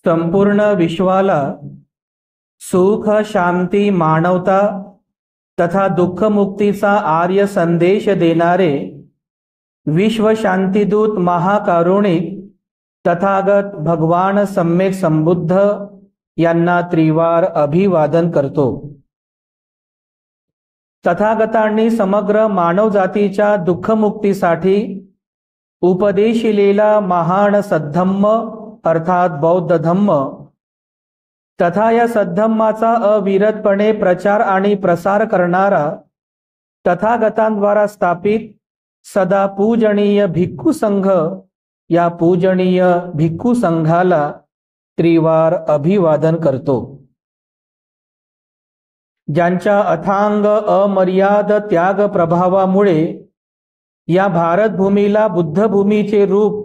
संपूर्ण विश्वाला सुख, शांती, मानवता तथा दुःखमुक्तीचा आर्य संदेश देणारे विश्व शांतिदूत महाकारुणिक तथागत भगवान सम्यक संबुद्ध यांना त्रिवार अभिवादन करतो। तथागतांनी समग्र मानवजातीच्या दुःखमुक्तीसाठी उपदेशिलेला महान सद्धम्म अर्थात बौद्ध धम्म तथा या सद्धम्माचा अविरतपणे प्रचार आणि प्रसार करणारा तथागतांद्वारा स्थापित सदा पूजनीय भिक्खू संघ या पूजनीय भिक्खू संघाला त्रिवार अभिवादन करतो। ज्यांच्या अथांग अमर्याद त्याग प्रभावामुळे या भारतभूमीला बुद्धभूमीचे रूप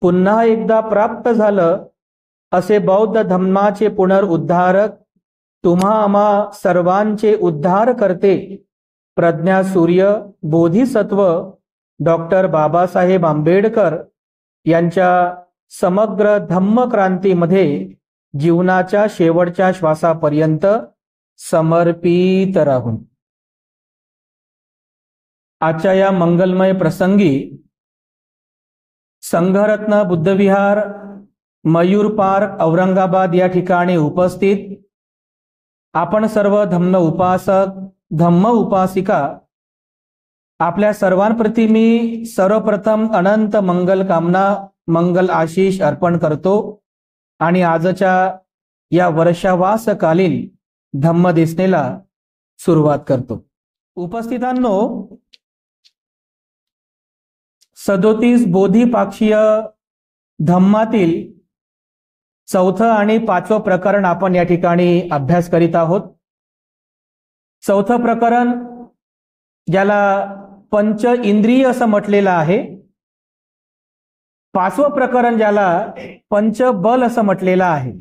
पुन्हा एकदा प्राप्त झालं, असे बौद्ध धम्माचे पुनरुद्धारक तुम्हा आम्हा सर्वांचे उद्धार करते प्रज्ञा सूर्य बोधिसत्व डॉक्टर बाबासाहेब आंबेडकर यांच्या समग्र धम्मक्रांतीमध्ये जीवनाच्या शेवटच्या श्वासापर्यंत समर्पित राहून आजच्या या मंगलमय प्रसंगी संघरत्न बुद्धविहार मयूर पार्क औरंगाबाद या ठिकाणी उपस्थित आपण सर्व धम्म उपासक धम्म उपासिका आपल्या सर्वांप्रती मी सर्वप्रथम अनंत मंगल कामना मंगल आशीष अर्पण करतो आणि आजच्या या वर्षावासकालीन धम्मदेसनेला सुरुवात करतो। उपस्थितांनो, 37 बोधिपाक्षीय धम्मातील चौथं आणि 5वं प्रकरण आपण या ठिकाणी अभ्यास करीत आहोत। चौथं प्रकरण ज्याला पंच इंद्रिय असं म्हटलेलं आहे, 5वं प्रकरण ज्याला पंचबल असं म्हटलेलं आहे।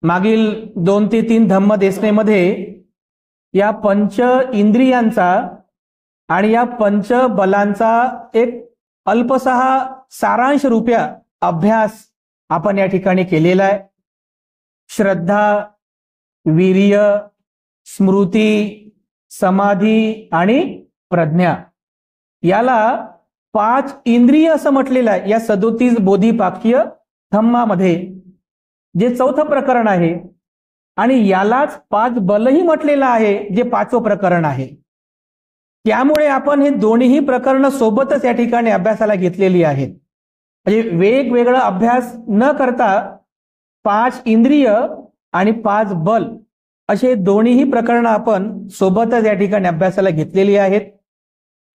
मागील 2 ते 3 धम्मदेसनेमध्ये या पंच इंद्रियांचा आणि या पंचबलांचा एक अल्पसा सारांश रूप्या अभ्यास आपण या ठिकाणी केलेला आहे। श्रद्धा, वीर्य, स्मृती, समाधी आणि प्रज्ञा याला 5 इंद्रिय असं म्हटलेलं आहे या 37 बोधिपाक्षीय धम्मामध्ये, जे चौथं प्रकरण आहे, आणि यालाच 5 बलही म्हटलेलं आहे जे 5वं प्रकरण आहे। त्यामुळे आपण हे दोन्ही प्रकरण सोबतच या ठिकाणी अभ्यासाला घेतलेली आहेत। म्हणजे वेगवेगळा अभ्यास न करता 5 इंद्रिय आणि 5 बल असे दोन्ही प्रकरण आपण सोबतच या ठिकाणी अभ्यासाला घेतलेली आहेत।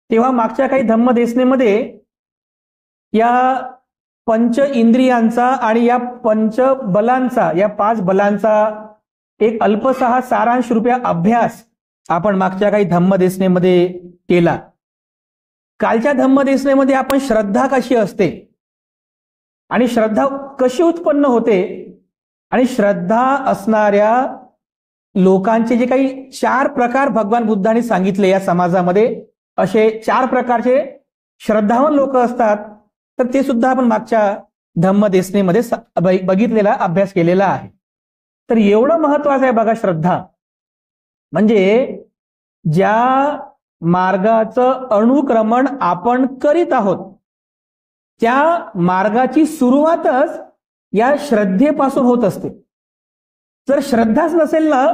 तेव्हा मागच्या काही धम्मदेसनेमध्ये या पंच इंद्रियांचा आणि या पंच बलांचा या 5 बलांचा एक अल्पसा सारांश रूपी अभ्यास आपण मागच्या काही धम्मदेसनेमध्ये केला। कालच्या धम्मदेसनेमध्ये आपण श्रद्धा कशी असते आणि श्रद्धा कशी उत्पन्न होते आणि श्रद्धा असणाऱ्या लोकांचे जे काही 4 प्रकार भगवान बुद्धांनी सांगितले, या समाजामध्ये असे 4 प्रकारचे श्रद्धावान लोक असतात, तर ते सुद्धा आपण मागच्या धम्मदेसनेमध्ये बघितलेला अभ्यास केलेला आहे। तर एवढं महत्वाचं आहे बघा, श्रद्धा म्हणजे ज्या मार्गाचं अनुक्रमण आपण करीत आहोत त्या मार्गाची सुरुवातच या श्रद्धेपासून होत असते। जर श्रद्धाच नसेल ना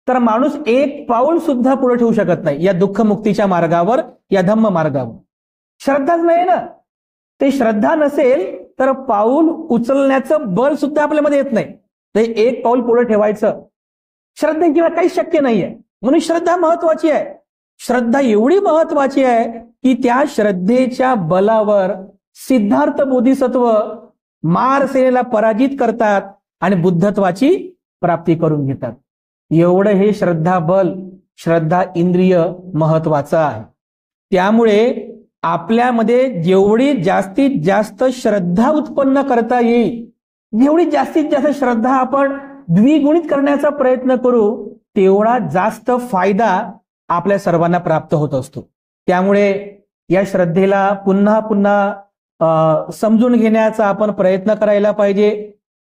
तर माणूस एक पाऊल सुद्धा पुढे ठेवू शकत नाही या दुःखमुक्तीच्या मार्गावर, या धम्म मार्गावर। श्रद्धाच नाही ना, ते श्रद्धा नसेल तर पाऊल उचलण्याचं बल सुद्धा आपल्यामध्ये येत नाही, ते एक पाऊल पुढे ठेवायचं श्रद्धेशिवाय काही शक्य नाहीये। म्हणून श्रद्धा महत्वाची आहे। श्रद्धा एवढी महत्वाची आहे की त्या श्रद्धेच्या बलावर सिद्धार्थ बोधिसत्व मार सेनेला पराजित करतात आणि बुद्धत्वाची प्राप्ती करून घेतात। एवढं हे श्रद्धा बल, श्रद्धा इंद्रिय महत्वाचं आहे। त्यामुळे आपल्यामध्ये जेवढी जास्तीत जास्त श्रद्धा उत्पन्न करता येईल, जेवढी जास्तीत जास्त श्रद्धा आपण द्विगुणित करण्याचा प्रयत्न करू, तेवढा जास्त फायदा आपल्या सर्वांना प्राप्त होत असतो। त्यामुळे या श्रद्धेला पुन्हा पुन्हा समजून घेण्याचा आपण प्रयत्न करायला पाहिजे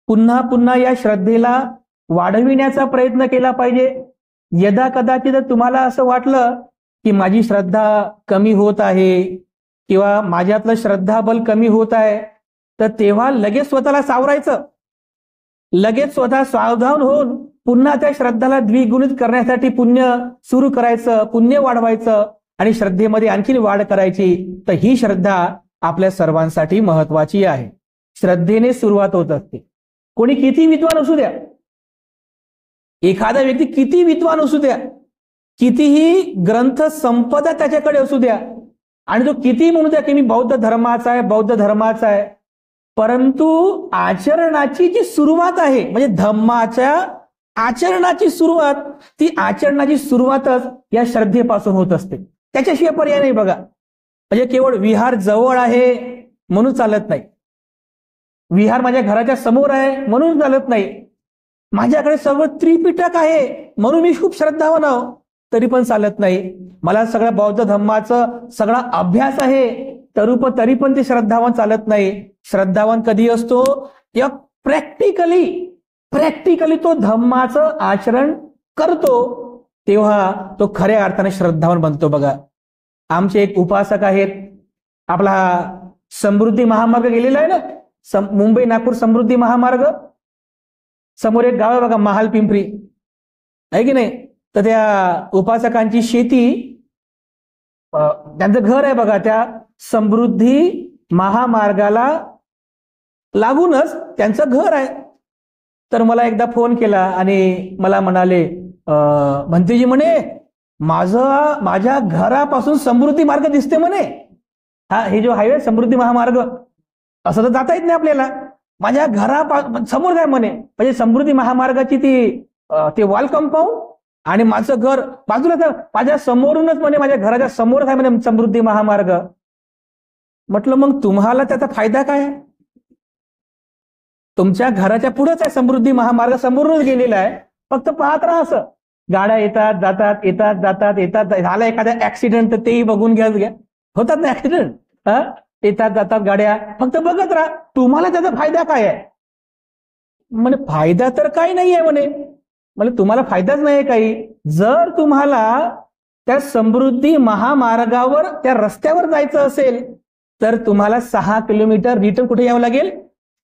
पुन्हा पुन्हा या श्रद्धेला वाढविण्याचा प्रयत्न केला पाहिजे. यदा कदाचित तुम्हाला असं वाटलं की माझी श्रद्धा कमी होत आहे किंवा माझ्यातलं श्रद्धाबल कमी होत आहे, तर तेव्हा लगेच स्वतःला सावरायचं, लगेच स्वतः सावधान होऊन पुन्हा त्या श्रद्धाला द्विगुणित करण्यासाठी पुण्य सुरू करायचं, पुण्य वाढवायचं आणि श्रद्धेमध्ये आणखी वाढ करायची. तर ही श्रद्धा आपल्या सर्वांसाठी महत्वाची आहे. श्रद्धेने सुरुवात होत असते. कोणी किती विद्वान असू द्या, एखादा व्यक्ती किती विद्वान असू द्या, कितीही ग्रंथ संपदा त्याच्याकडे असू द्या आणि तो किती म्हणू द्या की मी बौद्ध धर्माचा आहे, बौद्ध धर्माचा आहे, परंतु आचरणाची जी सुरुवात आहे म्हणजे धम्माच्या आचरणाची सुरुवात, ती आचरणाची सुरुवातच या श्रद्धेपासून होत असते. त्याच्याशिवाय पर्याय नाही बघा. म्हणजे केवळ विहार जवळ आहे म्हणून चालत नाही, विहार माझ्या घराच्या समोर आहे म्हणून चालत नाही, माझ्याकडे सगळं त्रिपिटक आहे म्हणून मी खूप श्रद्धावान आहो तरी पण चालत नाही, मला सगळ्या बौद्ध धर्माचं सगळा अभ्यास आहे तरी पण ते श्रद्धावान चालत नाही. श्रद्धावान कधी असतो, या प्रॅक्टिकली तो धम्माचं आचरण करतो, तेव्हा तो खऱ्या अर्थाने श्रद्धावान बनतो. बघा, आमचे एक उपासक आहेत, आपला समृद्धी महामार्ग गेलेला आहे ना, मुंबई नागपूर समृद्धी महामार्ग, समोर एक गाव आहे बघा महाल पिंपरी, आहे की नाही. तर त्या उपासकांची शेती, त्यांचं घर आहे बघा त्या समृद्धी महामार्गाला लागूनच त्यांचं घर आहे. तर मला एकदा फोन केला आणि मला म्हणाले, म्हणतेजी म्हणे माझ्या घरापासून समृद्धी मार्ग दिसते म्हणे, हा हे जो हायवे समृद्धी महामार्ग असं तर जाता येत नाही आपल्याला, माझ्या समोर आहे म्हणे. म्हणजे समृद्धी महामार्गाची ते वॉल कंपाऊंड आणि माझं घर बाजूला, माझ्या समोरूनच म्हणे, माझ्या घराच्या समोरच आहे म्हणे समृद्धी महामार्ग. म्हटलं मग तुम्हाला त्याचा फायदा काय? तुमच्या घराच्या पुढेच आहे समृद्धी महामार्ग, समोरूनच गेलेला आहे, फक्त पाहत राहा. असं गाड्या येतात जातात, येतात जातात, येतात, झाला एखादा ऍक्सिडेंट तर तेही बघून घ्या, होतात ना ऍक्सिडेंट, येतात जातात गाड्या, फक्त बघत राहा. तुम्हाला त्याचा फायदा काय आहे? म्हणे फायदा तर काही नाही आहे म्हणे. म्हणजे तुम्हाला फायदाच नाही काही. जर तुम्हाला त्या समृद्धी महामार्गावर त्या रस्त्यावर जायचं असेल तर तुम्हाला 6 किलोमीटर रिटर्न कुठे यावं लागेल,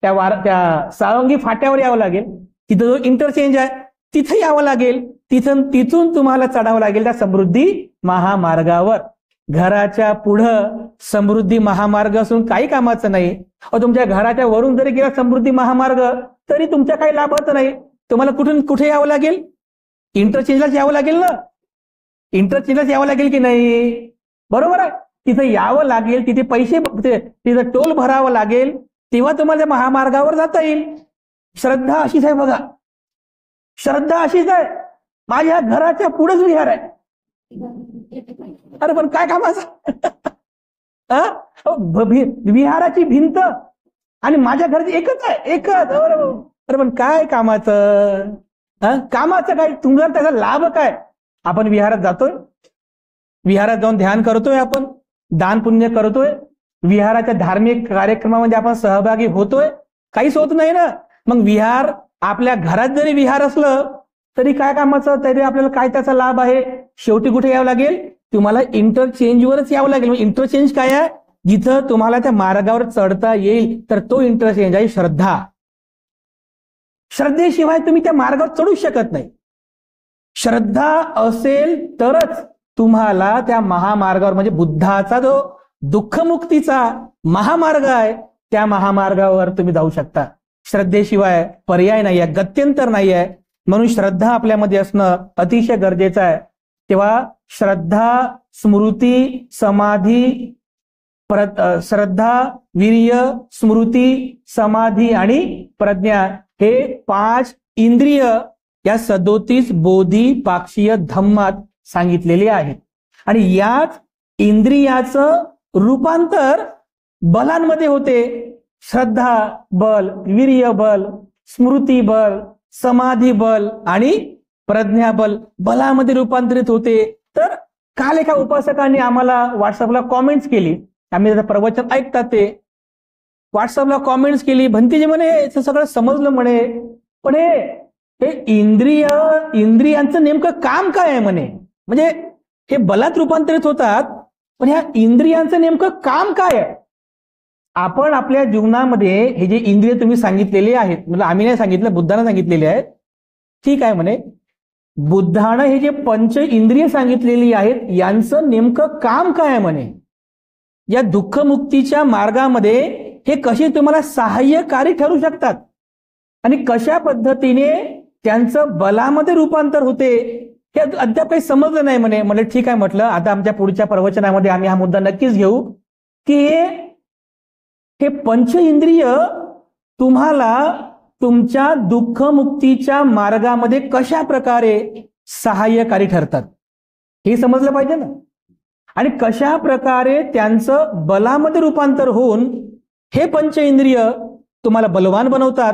त्या सावंगी फाट्यावर यावं लागेल, तिथं जो इंटरचेंज आहे तिथे यावं लागेल, तिथून तुम्हाला चढावं लागेल त्या समृद्धी महामार्गावर. घराच्या पुढं समृद्धी महामार्ग असून काही कामाचं नाही. तुमच्या घराच्या वरून जरी गेला समृद्धी महामार्ग तरी तुमच्या काही लाभाचं नाही. तुम्हाला कुठे यावं लागेल? इंटरचेंजलाच यावं लागेल ना, इंटरचेंजलाच यावं लागेल की नाही? बरोबर आहे, तिथे यावं लागेल, तिथे पैसे, तिथं टोल भरावं लागेल, तेव्हा तुम्हाला महामार्गावर जाता येईल. श्रद्धा अशीच आहे बघा, श्रद्धा अशीच आहे. माझ्या घराच्या पुढेच विहार आहे, अरे पण काय कामाचं? विहाराची भिंत आणि माझ्या घराची एकच आहे, एकच. अरे पण काय कामाचं? कामाचं काय? तुम्हाला त्याचा लाभ काय? आपण विहारात जातोय, विहारात जाऊन ध्यान करतोय, आपण दान पुण्य करतोय, विहाराच्या धार्मिक कार्यक्रमामध्ये आपण सहभागी होतोय, काहीच होत नाही ना. मग विहार आपल्या घरात जरी विहार असलं तरी काय कामाचं? तरी आपल्याला काय त्याचा लाभ आहे? शेवटी कुठे यावं लागेल? तुम्हाला इंटरचेंजवरच यावं लागेल. इंटरचेंज काय आहे? जिथं तुम्हाला त्या मार्गावर चढता येईल, तर तो इंटरचेंज आहे श्रद्धा. श्रद्धेशिवाय तुम्ही त्या मार्गावर चढू शकत नाही. श्रद्धा असेल तरच तुम्हाला त्या महामार्गावर, म्हणजे बुद्धाचा जो दुःखमुक्तीचा महामार्ग आहे त्या महामार्गावर तुम्ही जाऊ शकता. श्रद्धेशिवाय पर्याय नाही आहे, गत्यंतर नाही आहे. म्हणून श्रद्धा आपल्यामध्ये असणं अतिशय गरजेचं आहे. तेव्हा श्रद्धा, स्मृती, समाधी, श्रद्धा, वीर्य, स्मृती, समाधी आणि प्रज्ञा हे 5 इंद्रिय या 37 बोधिपाक्षीय धम्मात सांगितलेले आहेत. आणि याच इंद्रियाचं रूपांतर बलांमध्ये होते. श्रद्धा बल, वीर्य बल, स्मृती बल, समाधी बल आणि प्रज्ञा बल बलामध्ये रूपांतरित होते. तर काल एका उपासकांनी आम्हाला व्हॉट्सअपला कॉमेंट्स केली, आम्ही त्याचं प्रवचन ऐकतात, ते व्हॉट्सअपला कॉमेंट्स केली, भंतीजी म्हणे हे सगळं समजलं म्हणे, पण हे इंद्रियांचं नेमकं काम काय आहे म्हणे, म्हणजे हे बलात रूपांतरित होतात, पण ह्या इंद्रियांचं नेमकं काम काय आहे? आपण आपल्या जीवनामध्ये हे जे इंद्रिय तुम्ही सांगितलेले आहेत, म्हणजे आम्ही नाही सांगितलं, बुद्धानं सांगितलेले आहेत, ठीक आहे म्हणे, बुद्धानं हे जे पंच इंद्रिय सांगितलेली आहेत यांचं नेमकं काम काय आहे म्हणे, या दुःखमुक्तीच्या मार्गामध्ये हे कसे तुम्हाला सहाय्यकारी ठरू शकतात आणि कशा पद्धतीने त्यांचं बलामध्ये रूपांतर होते हे अद्याप काही समजलं नाही म्हणे. म्हणजे ठीक आहे म्हटलं, आता आमच्या पुढच्या प्रवचनामध्ये आम्ही हा मुद्दा नक्कीच घेऊ की हे पंच इंद्रिय तुम्हाला तुमच्या दुःखमुक्तीच्या मार्गामध्ये कशा प्रकारे सहाय्यकारी ठरतात हे समजलं पाहिजे ना, आणि कशा प्रकारे त्यांचं बलामध्ये रूपांतर होऊन हे पंच इंद्रिय तुम्हाला बलवान बनवतात,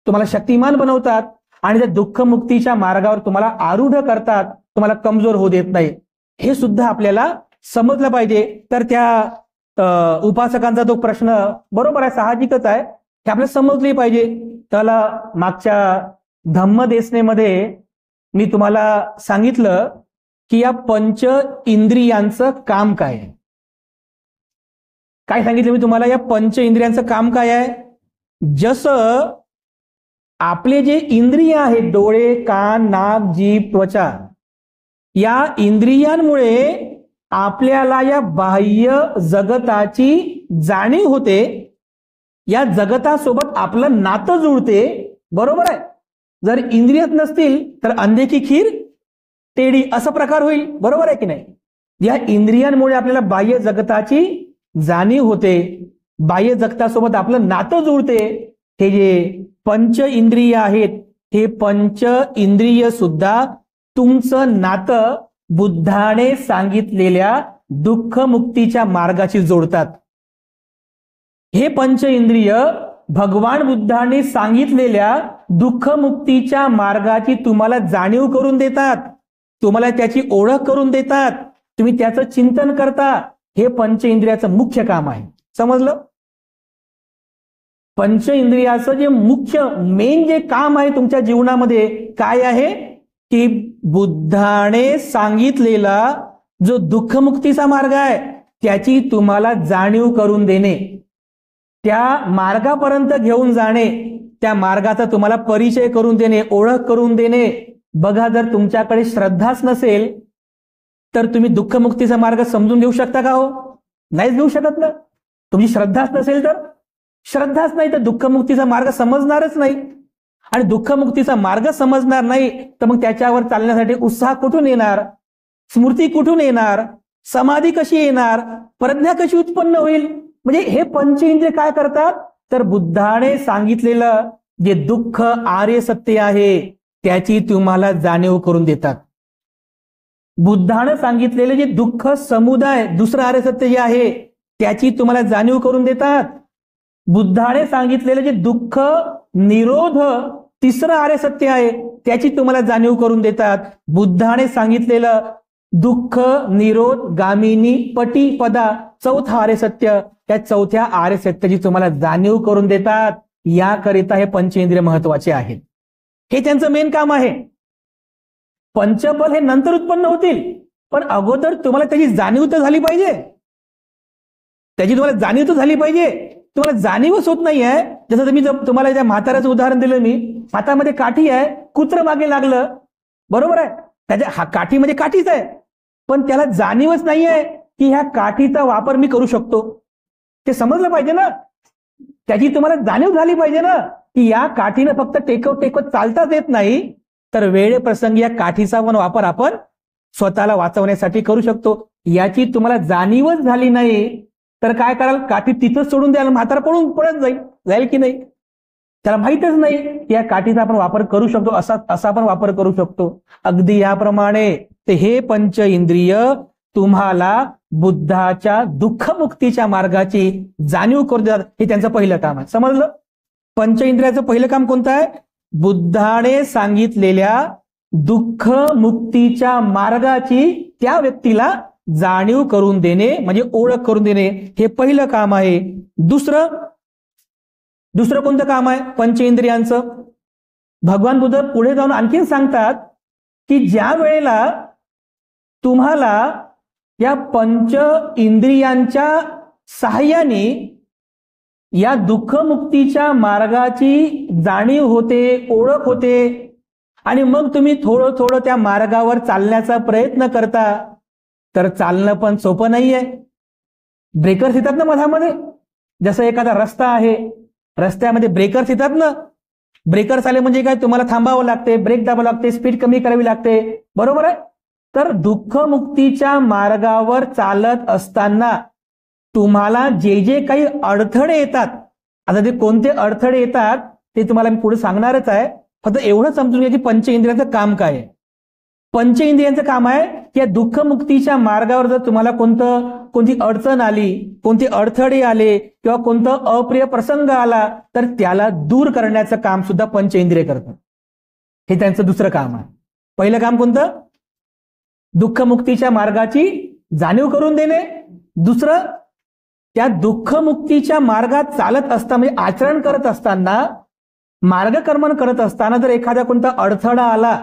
तुम्हाला शक्तिमान बनवतात आणि त्या दुःखमुक्तीच्या मार्गावर तुम्हाला आरूढ करतात, तुम्हाला कमजोर होऊ देत नाही, हे सुद्धा आपल्याला समजलं पाहिजे. तर त्या उपासकांचा तो प्रश्न बरोबर आहे, साहजिकच आहे, हे आपल्याला समजले पाहिजे. त्याला मागच्या धम्मदेशनेमध्ये मी तुम्हाला सांगितलं की या पंच इंद्रियांचं काम काय आहे. काय सांगितलं मी तुम्हाला, या पंच इंद्रियांचं काम काय आहे? जसं आपले जे इंद्रिय आहेत, डोळे, कान, नाक, जीभ, त्वचा, या इंद्रियांमुळे आपल्याला या बाह्य जगताची जाणीव होते, या जगतासोबत आपलं नातं जुळते, बरोबर आहे. जर इंद्रियच नसतील तर अंधे की खीर टेडी असा प्रकार होईल, बरोबर आहे की नाही. या इंद्रियांमुळे आपल्याला बाह्य जगताची जाणीव होते, बाह्य जगतासोबत आपलं नातं जुळते. हे जे पंच इंद्रिय आहेत, हे पंच इंद्रिय सुद्धा तुमचं नातं बुद्धाने सांगितलेल्या दुःखमुक्तीच्या मार्गाशी जोडतात. हे पंच इंद्रिय भगवान बुद्धाने सांगितलेल्या दुःखमुक्तीच्या मार्गाची तुम्हाला जाणीव करून देतात, तुम्हाला त्याची ओळख करून देतात, तुम्ही त्याचं चिंतन करता. हे पंच इंद्रियाचं मुख्य काम आहे. समजलं? पंच इंद्रियाचं जे मुख्य मेन जे काम आहे तुमच्या जीवनामध्ये काय आहे की बुद्धाने सांगितलेला जो दुःखमुक्तीचा मार्ग आहे त्याची तुम्हाला जाणीव करून देणे, त्या मार्गापर्यंत घेऊन जाणे, त्या मार्गाचा तुम्हाला परिचय करून देणे, ओळख करून देणे. बघा, जर तुमच्याकडे श्रद्धाच नसेल तर तुम्ही दुःखमुक्तीचा मार्ग समजून घेऊ शकता का? हो, नाहीच घेऊ शकत ना. तुमची श्रद्धाच नसेल तर, श्रद्धाच नाही तर दुःखमुक्तीचा मार्ग समजणारच नाही, आणि दुःखमुक्तीचा मार्ग समजणार नाही तर मग त्याच्यावर चालण्यासाठी उत्साह कुठून येणार, स्मृती कुठून येणार, समाधी कशी येणार, प्रज्ञा कशी उत्पन्न होईल. म्हणजे हे पंच इंद्रिय काय करतात तर बुद्धाने सांगितलेलं जे दुःख आर्य सत्य आहे त्याची तुम्हाला जाणीव करून देतात. बुद्धाने सांगितलेले जे दुःख समुदाय दुसरं आर्य सत्य जे आहे त्याची तुम्हाला जाणीव करून देतात. बुद्धाने सांगितलेले जे दुःख निरोध तिसरं आर्य सत्य आहे त्याची तुम्हाला जाणीव करून देतात. बुद्धाने सांगितलेलं दुःख निरोध गामिनी पटी पदा चौथा आर्य सत्य, त्या चौथ्या आर्य सत्याची तुम्हाला जाणीव करून देतात. याकरिता हे पंचेंद्रिय महत्वाचे आहेत, हे त्यांचं मेन काम आहे. पंचबल हे नंतर उत्पन्न होतील, पण अगोदर तुम्हाला त्याची जाणीव तर झाली पाहिजे, त्याची तुम्हाला जाणीव तर झाली पाहिजे. तुम्हाला जाणीवच होत नाहीये. जसं तुम्हाला त्या म्हाताऱ्याचं उदाहरण दिलं मी, हातामध्ये काठी आहे, कुत्र मागे लागलं, बरोबर आहे, त्याच्या काठीमध्ये काठीच आहे, पण त्याला जाणीवच नाहीये की ह्या काठीचा वापर मी करू शकतो. ते समजलं पाहिजे ना, त्याची तुम्हाला जाणीव झाली पाहिजे ना की या काठीनं फक्त टेकवत चालताच येत नाही, तर वेळे प्रसंगी या काठीचा पण वापर आपण स्वतःला वाचवण्यासाठी करू शकतो. याची तुम्हाला जाणीवच झाली नाही तर काय कराल, काठी तिथंच सोडून द्याल, म्हातारा पळत जाईल की नाही. त्याला माहितच नाही की या काठीचा आपण वापर करू शकतो, असा आपण वापर करू शकतो. अगदी याप्रमाणे ते हे पंच इंद्रिय तुम्हाला बुद्धाच्या दुःखमुक्तीच्या मार्गाची जाणीव करून देतात. हे त्यांचं पहिलं काम आहे. समजलं? पंच इंद्रियाचं पहिलं काम कोणतं आहे? बुद्धाने सांगितलेल्या दुःख मुक्तीच्या मार्गाची त्या व्यक्तीला जाणीव करून देणे, म्हणजे ओळख करून देणे, हे पहिलं काम आहे. दुसरं, दुसरं कोणतं काम आहे पंच इंद्रियांचं? भगवान बुद्ध पुढे जाऊन आणखीन सांगतात की ज्या वेळेला तुम्हाला या पंच इंद्रियांच्या सहाय्याने या दुःखमुक्तीच्या मार्गाची जाणीव होते, ओळख होते, आणि मग तुम्ही थोडं थोडं त्या मार्गावर चालण्याचा प्रयत्न करता, तर चालणं पण सोपं नाहीये. ब्रेकर्स येतात ना मधामध्ये. जसं एखादा रस्ता आहे, रस्त्यामध्ये ब्रेकर्स येतात ना. ब्रेकर्स आले म्हणजे काय, तुम्हाला थांबावं लागते, ब्रेक दाबावं लागते, स्पीड कमी करावी लागते, बरोबर आहे. तर दुःखमुक्तीच्या मार्गावर चालत असताना तुम्हाला जे जे काही अडथळे येतात, आता ते कोणते अडथळे येतात ते तुम्हाला मी पुढे सांगणारच आहे. फक्त एवढं समजून घ्या की पंच इंद्रियांचं काम काय आहे. पंच इंद्रियांचं काम आहे की या दुःखमुक्तीच्या मार्गावर जर तुम्हाला कोणती अडचण आली, कोणते अडथळे आले किंवा कोणतं अप्रिय प्रसंग आला, तर त्याला दूर करण्याचं काम सुद्धा पंच इंद्रिय करतात. हे त्यांचं दुसरं काम आहे. पहिलं काम कोणतं? दुःखमुक्तीच्या मार्गाची जाणीव करून देणे. दुसरं, त्या दुःखमुक्तीच्या मार्गात चालत असताना म्हणजे आचरण करत असताना, मार्गक्रमण करत असताना जर एखादा कोणता अडथळा आला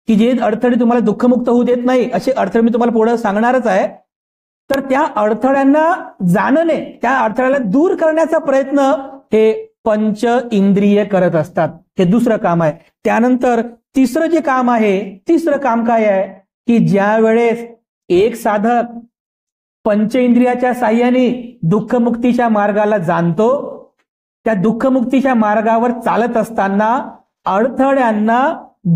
की जे अडथळे तुम्हाला दुःखमुक्त होऊ देत नाही, असे अडथळे मी तुम्हाला पुढे सांगणारच आहे, तर त्या अडथळ्यांना जाणणे, त्या अडथळ्याला दूर करण्याचा प्रयत्न हे पंच इंद्रिय करत असतात. हे दुसरं काम आहे. त्यानंतर तिसरं जे काम आहे, तिसरं काम काय आहे की ज्या वेळेस एक साधक पंच इंद्रियाच्या साह्याने दुःखमुक्तीच्या मार्गाला जाणतो, त्या दुःखमुक्तीच्या मार्गावर चालत असताना अडथळ्यांना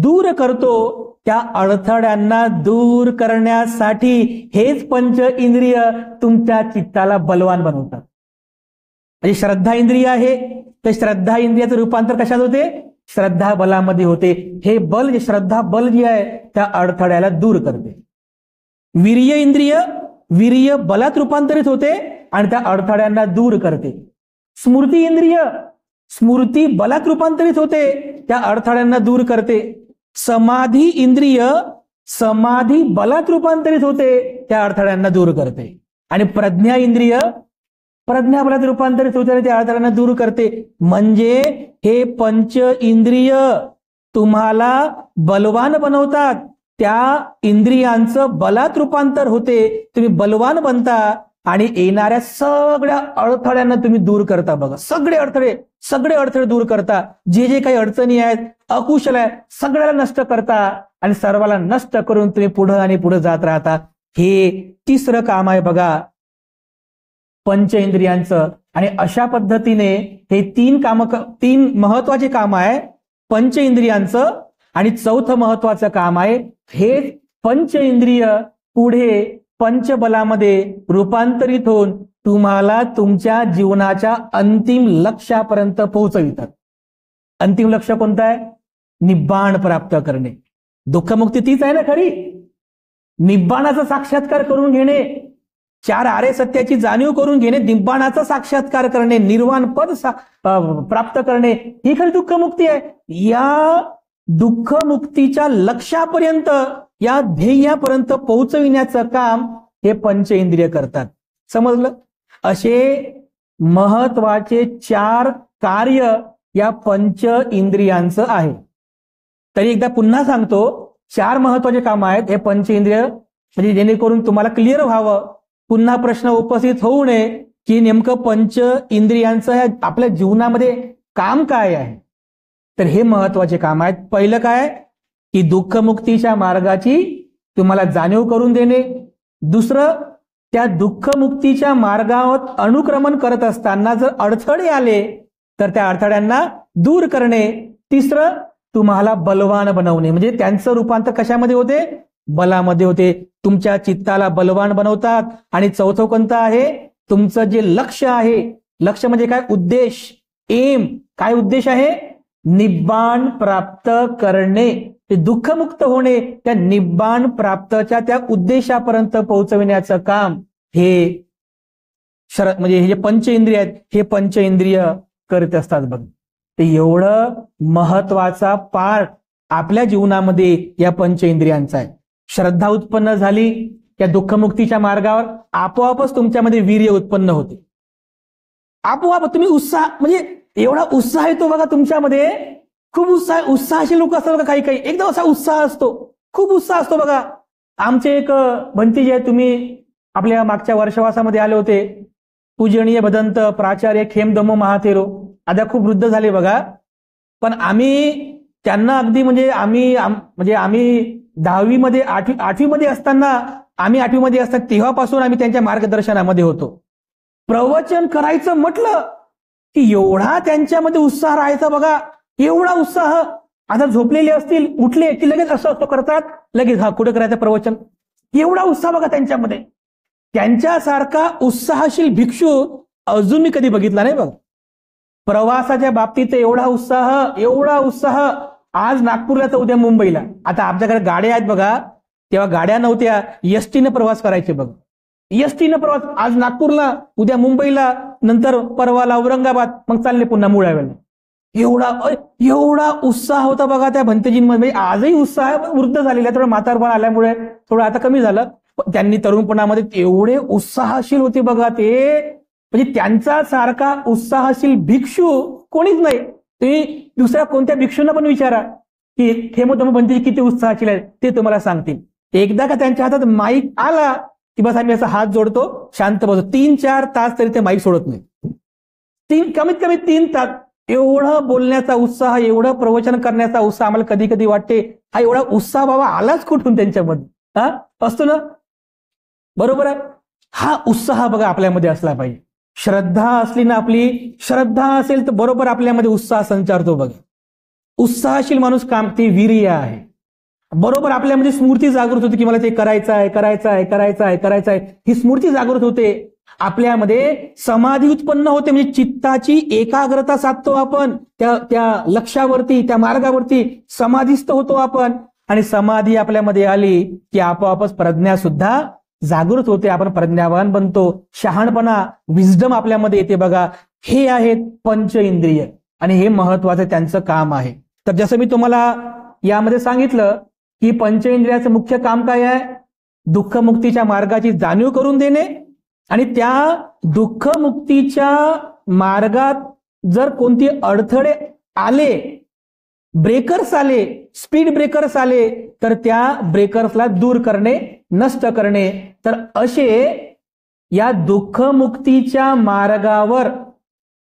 दूर करतो. त्या अडथळ्यांना दूर करण्यासाठी हेच पंच इंद्रिय तुमच्या चित्ताला बलवान बनवतात. म्हणजे श्रद्धा इंद्रिय आहे, तर श्रद्धा इंद्रियाचं रूपांतर कशात होते? श्रद्धा बलामध्ये होते. हे बल, जे श्रद्धा बल जे आहे त्या अडथळ्याला दूर करते. वीर्य इंद्रिय, वीर्य बलात रूपांतरित होते आणि त्या अडथळ्यांना दूर करते. स्मृती इंद्रिय, स्मृती बलात रूपांतरित होते, त्या अडथळ्यांना दूर करते. समाधी इंद्रिय, समाधी बलात रूपांतरित होते, त्या अडथळ्यांना दूर करते. आणि प्रज्ञा इंद्रिय, प्रज्ञा बलात रूपांतरित होते आणि त्या अडथळ्यांना दूर करते. म्हणजे हे पंच इंद्रिय तुम्हाला बलवान बनवतात. त्या इंद्रियांचं बलात रूपांतर होते, तुम्ही बलवान बनता आणि येणाऱ्या सगळ्या अडथळ्यांना तुम्ही दूर करता. बघा, सगळे अडथळे दूर करता. जे जे काही अडचणी आहेत, अकुशल आहे, सगळ्याला नष्ट करता आणि सर्वाला नष्ट करून तुम्ही पुढे आणि पुढे जात राहता. हे तिसरं काम आहे बघा पंच इंद्रियांचं. आणि अशा पद्धतीने हे तीन महत्वाचे काम आहे पंच इंद्रियांचं. आणि चौथं महत्वाचं काम आहे हे पंच इंद्रिय पुढे पंचबलामध्ये रूपांतरित होऊन तुम्हाला तुमच्या जीवनाच्या अंतिम लक्ष्यापर्यंत पोहोचवितात. अंतिम लक्ष कोणतं आहे? निब्बाण प्राप्त करणे. दुःखमुक्ती तीच आहे ना खरी. निब्बाणाचा साक्षात्कार करून घेणे, चार आर्य सत्याची जाणीव करून घेणे, निब्बाणाचा साक्षात्कार करणे, निर्वाण पद प्राप्त करणे, ही खरी दुःखमुक्ती आहे. या दुःखमुक्तीच्या लक्ष्यापर्यंत, या ध्येयापर्यंत पोहोचविण्याचं काम हे पंच इंद्रिय करतात. समजलं? असे महत्वाचे 4 कार्य या पंच इंद्रियांचं आहे. तरी एकदा पुन्हा सांगतो, 4 महत्वाचे काम आहेत हे पंच इंद्रिय, म्हणजे जेणेकरून तुम्हाला क्लिअर व्हावं, पुन्हा प्रश्न उपस्थित होऊ नये की नेमकं पंच इंद्रियांचं आपल्या जीवनामध्ये काम काय आहे. तर हे महत्वाचे काम आहेत. पहिलं काय की दुःखमुक्तीच्या मार्गाची तुम्हाला जाणीव करून देणे. दुसरं, त्या दुःखमुक्तीच्या मार्गावर अनुक्रमण करत असताना जर अडथळे आले तर त्या अडथळ्यांना दूर करणे. तिसरं, तुम्हाला बलवान बनवणे, म्हणजे त्यांचं रूपांतर कशामध्ये होते? बलामध्ये होते. तुमच्या चित्ताला बलवान बनवतात. आणि चौथं कोणतं आहे? तुमचं जे लक्ष्य आहे, लक्ष्य म्हणजे काय? उद्देश, एम. काय उद्देश आहे? निब्बाण प्राप्त करणे, ते दुःखमुक्त होणे. त्या निब्बाण प्राप्तच्या त्या उद्देशापर्यंत पोहोचविण्याचं काम हे म्हणजे हे जे पंच इंद्रिय आहेत हे पंच इंद्रिय करत असतात. बघ, ते एवढं महत्वाचा पार्ट आपल्या जीवनामध्ये या पंच इंद्रियांचा आहे. श्रद्धा उत्पन्न झाली या दुःखमुक्तीच्या मार्गावर, आपोआपच तुमच्यामध्ये वीर्य उत्पन्न होते. आपोआप तुम्ही उत्साह, म्हणजे एवढा उत्साह येतो बघा तुमच्यामध्ये, खूप उत्साहाचे लोक असतात बघा, काही काही एकदम असा उत्साह असतो, खूप उत्साह असतो बघा. आमचे एक भंतीजी आहे, तुम्ही आपल्या मागच्या वर्षवासामध्ये आले होते, पूजनीय भदंत प्राचार्य खेमदमो महातेरो, आता खूप वृद्ध झाले बघा, पण आम्ही त्यांना अगदी म्हणजे आम्ही 10वी मध्ये 8वी मध्ये असताना, आम्ही 8वी मध्ये असताना तेव्हापासून आम्ही त्यांच्या मार्गदर्शनामध्ये होतो. प्रवचन करायचं म्हटलं की एवढा त्यांच्यामध्ये उत्साह राहायचा बघा, एवढा उत्साह. आता झोपलेले असतील, उठले की लगेच असं करतात, लगेच हा कुठे करायचं प्रवचन, एवढा उत्साह बघा त्यांच्यामध्ये. त्यांच्यासारखा उत्साहशील भिक्षू अजून मी कधी बघितला नाही बघा. प्रवासाच्या बाबतीत एवढा उत्साह. आज नागपूरला तर उद्या मुंबईला. आता आमच्याकडे गाड्या आहेत बघा, तेव्हा गाड्या नव्हत्या, एसटीनं प्रवास करायचे बघा. एसटीनं प्रवास, आज नागपूरला उद्या मुंबईला, नंतर परवाला औरंगाबाद, मग चालले पुन्हा मुळाव्याला. एवढा उत्साह होता बघा त्या भंतेजींमध्ये. आजही उत्साह वृद्ध झालेला, थोडं म्हातारपण आल्यामुळे थोडं आता कमी झालं. त्यांनी तरुणपणामध्ये एवढे उत्साहशील होते बघा ते, म्हणजे त्यांचा सारखा उत्साहशील भिक्षू कोणीच नाही. तुम्ही दुसऱ्या कोणत्या भिक्षूंना पण विचारा की खेमदमो भंतेजी किती उत्साहाशील आहे, ते तुम्हाला सांगतील. एकदा का त्यांच्या हातात माईक आला की बस आम्ही असा हात जोडतो, शांत बसतो. 3-4 तास तरी ते माईक सोडत नाही. कमीत कमी 3 तास. एवढं बोलण्याचा उत्साह, एवढं प्रवचन करण्याचा उत्साह आम्हाला कधी कधी वाटते, हा एवढा उत्साह बाबा आलाच कुठून त्यांच्यामध्ये, हा असतो ना, बरोबर आहे. हा उत्साह बघा आपल्यामध्ये असला पाहिजे. श्रद्धा असली ना, आपली श्रद्धा असेल तर बरोबर आपल्यामध्ये उत्साह संचारतो बघा. उत्साहशील माणूस काम, ते वीर्य आहे. बरोबर आपल्यामध्ये स्मृती जागृत होते की मला ते करायचं आहे. ही स्मृती जागृत होते. आपल्यामध्ये समाधी उत्पन्न होते, म्हणजे चित्ताची एकाग्रता साधतो आपण, त्या लक्ष्यावरती, त्या मार्गावरती समाधीस्थ होतो आपण. आणि समाधी आपल्यामध्ये आली की आपोआपच प्रज्ञा सुद्धा जागृत होते, आपण प्रज्ञावान बनतो, शहाणपणा, विजडम आपल्यामध्ये येते बघा. हे आहेत पंच इंद्रिय आणि हे महत्वाचं त्यांचं काम आहे. तर जसं मी तुम्हाला यामध्ये सांगितलं की पंच इंद्रियाचं मुख्य काम काय आहे, दुःखमुक्तीच्या मार्गाची जाणीव करून देणे, आणि त्या दुःखमुक्तीच्या मार्गात जर कोणते अडथळे आले, ब्रेकर्स आले, स्पीड ब्रेकर्स आले, तर त्या ब्रेकर्सला दूर करणे, नष्ट करणे. तर असे या दुःखमुक्तीच्या मार्गावर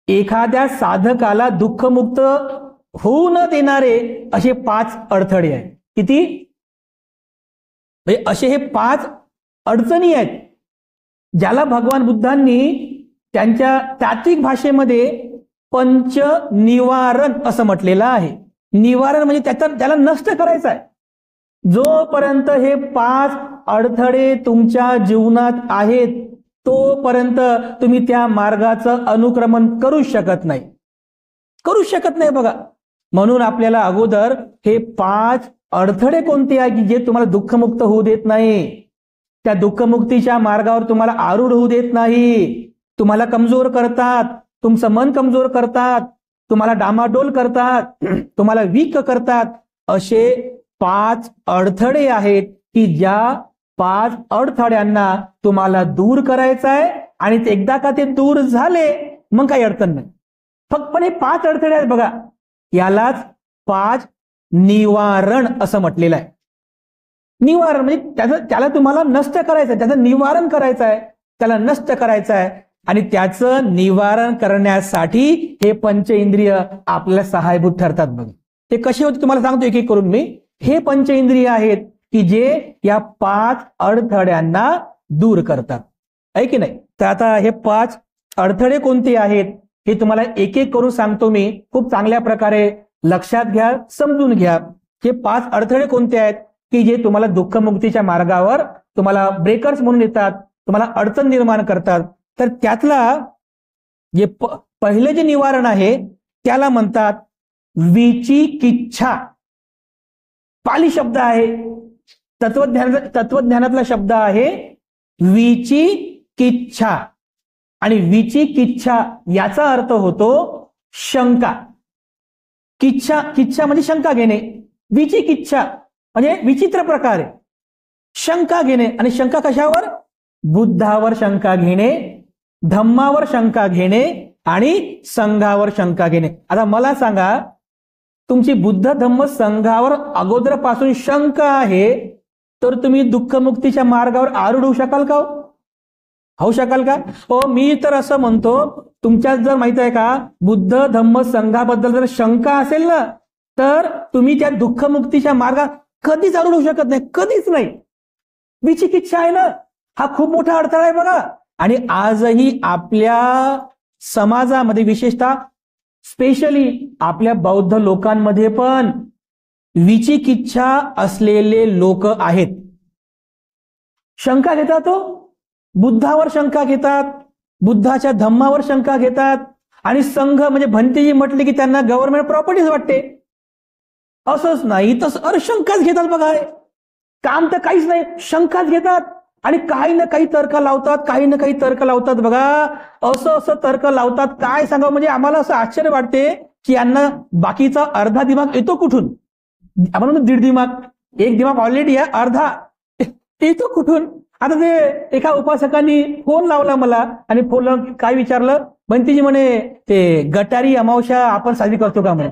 एखाद्या साधकाला दुःखमुक्त होऊ न देणारे असे 5 अडथळे आहेत. किती? म्हणजे असे हे 5 अडचणी आहेत, ज्याला भगवान बुद्धांनी त्यांच्या तात्विक भाषेमध्ये पंच निवारण असं म्हटलेलं आहे. निवारण म्हणजे त्याला नष्ट करायचं आहे. जोपर्यंत हे 5 अडथळे तुमच्या जीवनात आहेत, तोपर्यंत तुम्ही त्या मार्गाचं अनुक्रमण करू शकत नाही बघा. म्हणून आपल्याला अगोदर हे 5 अडथळे कोणते आहे की जे तुम्हाला दुःखमुक्त होऊ देत नाही, त्या दुःखमुक्तीच्या मार्गावर तुम्हाला आरूढ होऊ देत नाही, तुम्हाला कमजोर करतात, तुमचं मन कमजोर करतात, तुम्हाला डामाडोल करतात, तुम्हाला वीक करतात. असे 5 अडथळे आहेत की ज्या 5 अडथळ्यांना तुम्हाला दूर करायचं आहे. आणि एकदा का ते दूर झाले मग काही अडचण नाही. फक्त पण हे 5 अडथळे आहेत बघा, यालाच 5 निवारण असं म्हटलेलं आहे. निवारण म्हणजे त्याला तुम्हाला नष्ट करायचं, त्याचं निवारण करायचं आहे, त्याला नष्ट करायचं आहे. आणि त्याचं निवारण करण्यासाठी हे पंच इंद्रिय आपल्याला सहायभूत ठरतात बघा. ते कसे होते तुम्हाला सांगतो एक एक करून मी. हे पंच इंद्रिय आहेत की जे या 5 अडथळ्यांना दूर करतात, आहे की नाही. तर आता हे 5 अडथळे कोणते आहेत हे तुम्हाला एक एक करून सांगतो मी. खूप चांगल्या प्रकारे लक्षात घ्या, समजून घ्या. हे 5 अडथळे कोणते आहेत की जे तुम्हाला दुःखमुक्तीच्या मार्गावर तुम्हाला ब्रेकर्स म्हणून येतात, तुम्हाला अडचण निर्माण करतात. तर त्यातला जे पहिले जे निवारण आहे त्याला म्हणतात विचिकिच्छा. पाली शब्द आहे, तत्वज्ञानातला शब्द आहे विचिकिच्छा. आणि विचिकिच्छा याचा अर्थ होतो शंका. किच्छा म्हणजे शंका घेणे, विचिकिच्छा म्हणजे विचित्र प्रकारे शंका घेणे. आणि शंका कशावर? बुद्धावर शंका घेणे, धम्मावर शंका घेणे आणि संघावर शंका घेणे. आता मला सांगा, तुमची बुद्ध धम्म संघावर अगोदरपासून शंका आहे, तर तुम्ही दुःखमुक्तीच्या मार्गावर आरूढ होऊ शकाल का? होऊ शकाल का? हो, मी तर असं म्हणतो, तुमच्यात जर माहित आहे का, बुद्ध धम्म संघाबद्दल जर शंका असेल ना, तर तुम्ही त्या दुःखमुक्तीच्या मार्गात कधीच आरूढ होऊ शकत नाही, कधीच नाही. विचिकित्सा आहे ना, हा खूप मोठा अडथळा आहे बघा. आणि आजही आपल्या समाजामध्ये, विशेषतः स्पेशली आपल्या बौद्ध लोकांमध्ये पण विचिकित्सा असलेले लोक आहेत. शंका घेतात, तो बुद्धावर शंका घेतात, बुद्धाच्या धम्मावर शंका घेतात, आणि संघ म्हणजे भंतेजी म्हटले की त्यांना गव्हर्नमेंट प्रॉपर्टीज वाटते. असंच नाही, तसं अरे शंकाच घेतात बघा. काम तर काहीच नाही, शंकाच घेतात आणि काही ना काही तर्क लावतात, काही ना काही तर्क लावतात बघा. असं तर्क लावतात, काय सांगावं. म्हणजे आम्हाला असं आश्चर्य वाटते की यांना बाकीचा अर्धा दिमाग येतो कुठून. आपण म्हणतो दीड दिमाग, एक दिमाग ऑलरेडी आहे, अर्धा येतो कुठून. आता ते एका उपासकांनी फोन लावला मला, आणि फोन लावून काय विचारलं, बंतीजी म्हणे ते गटारी अमावस्या आपण साजरी करतो का म्हणे.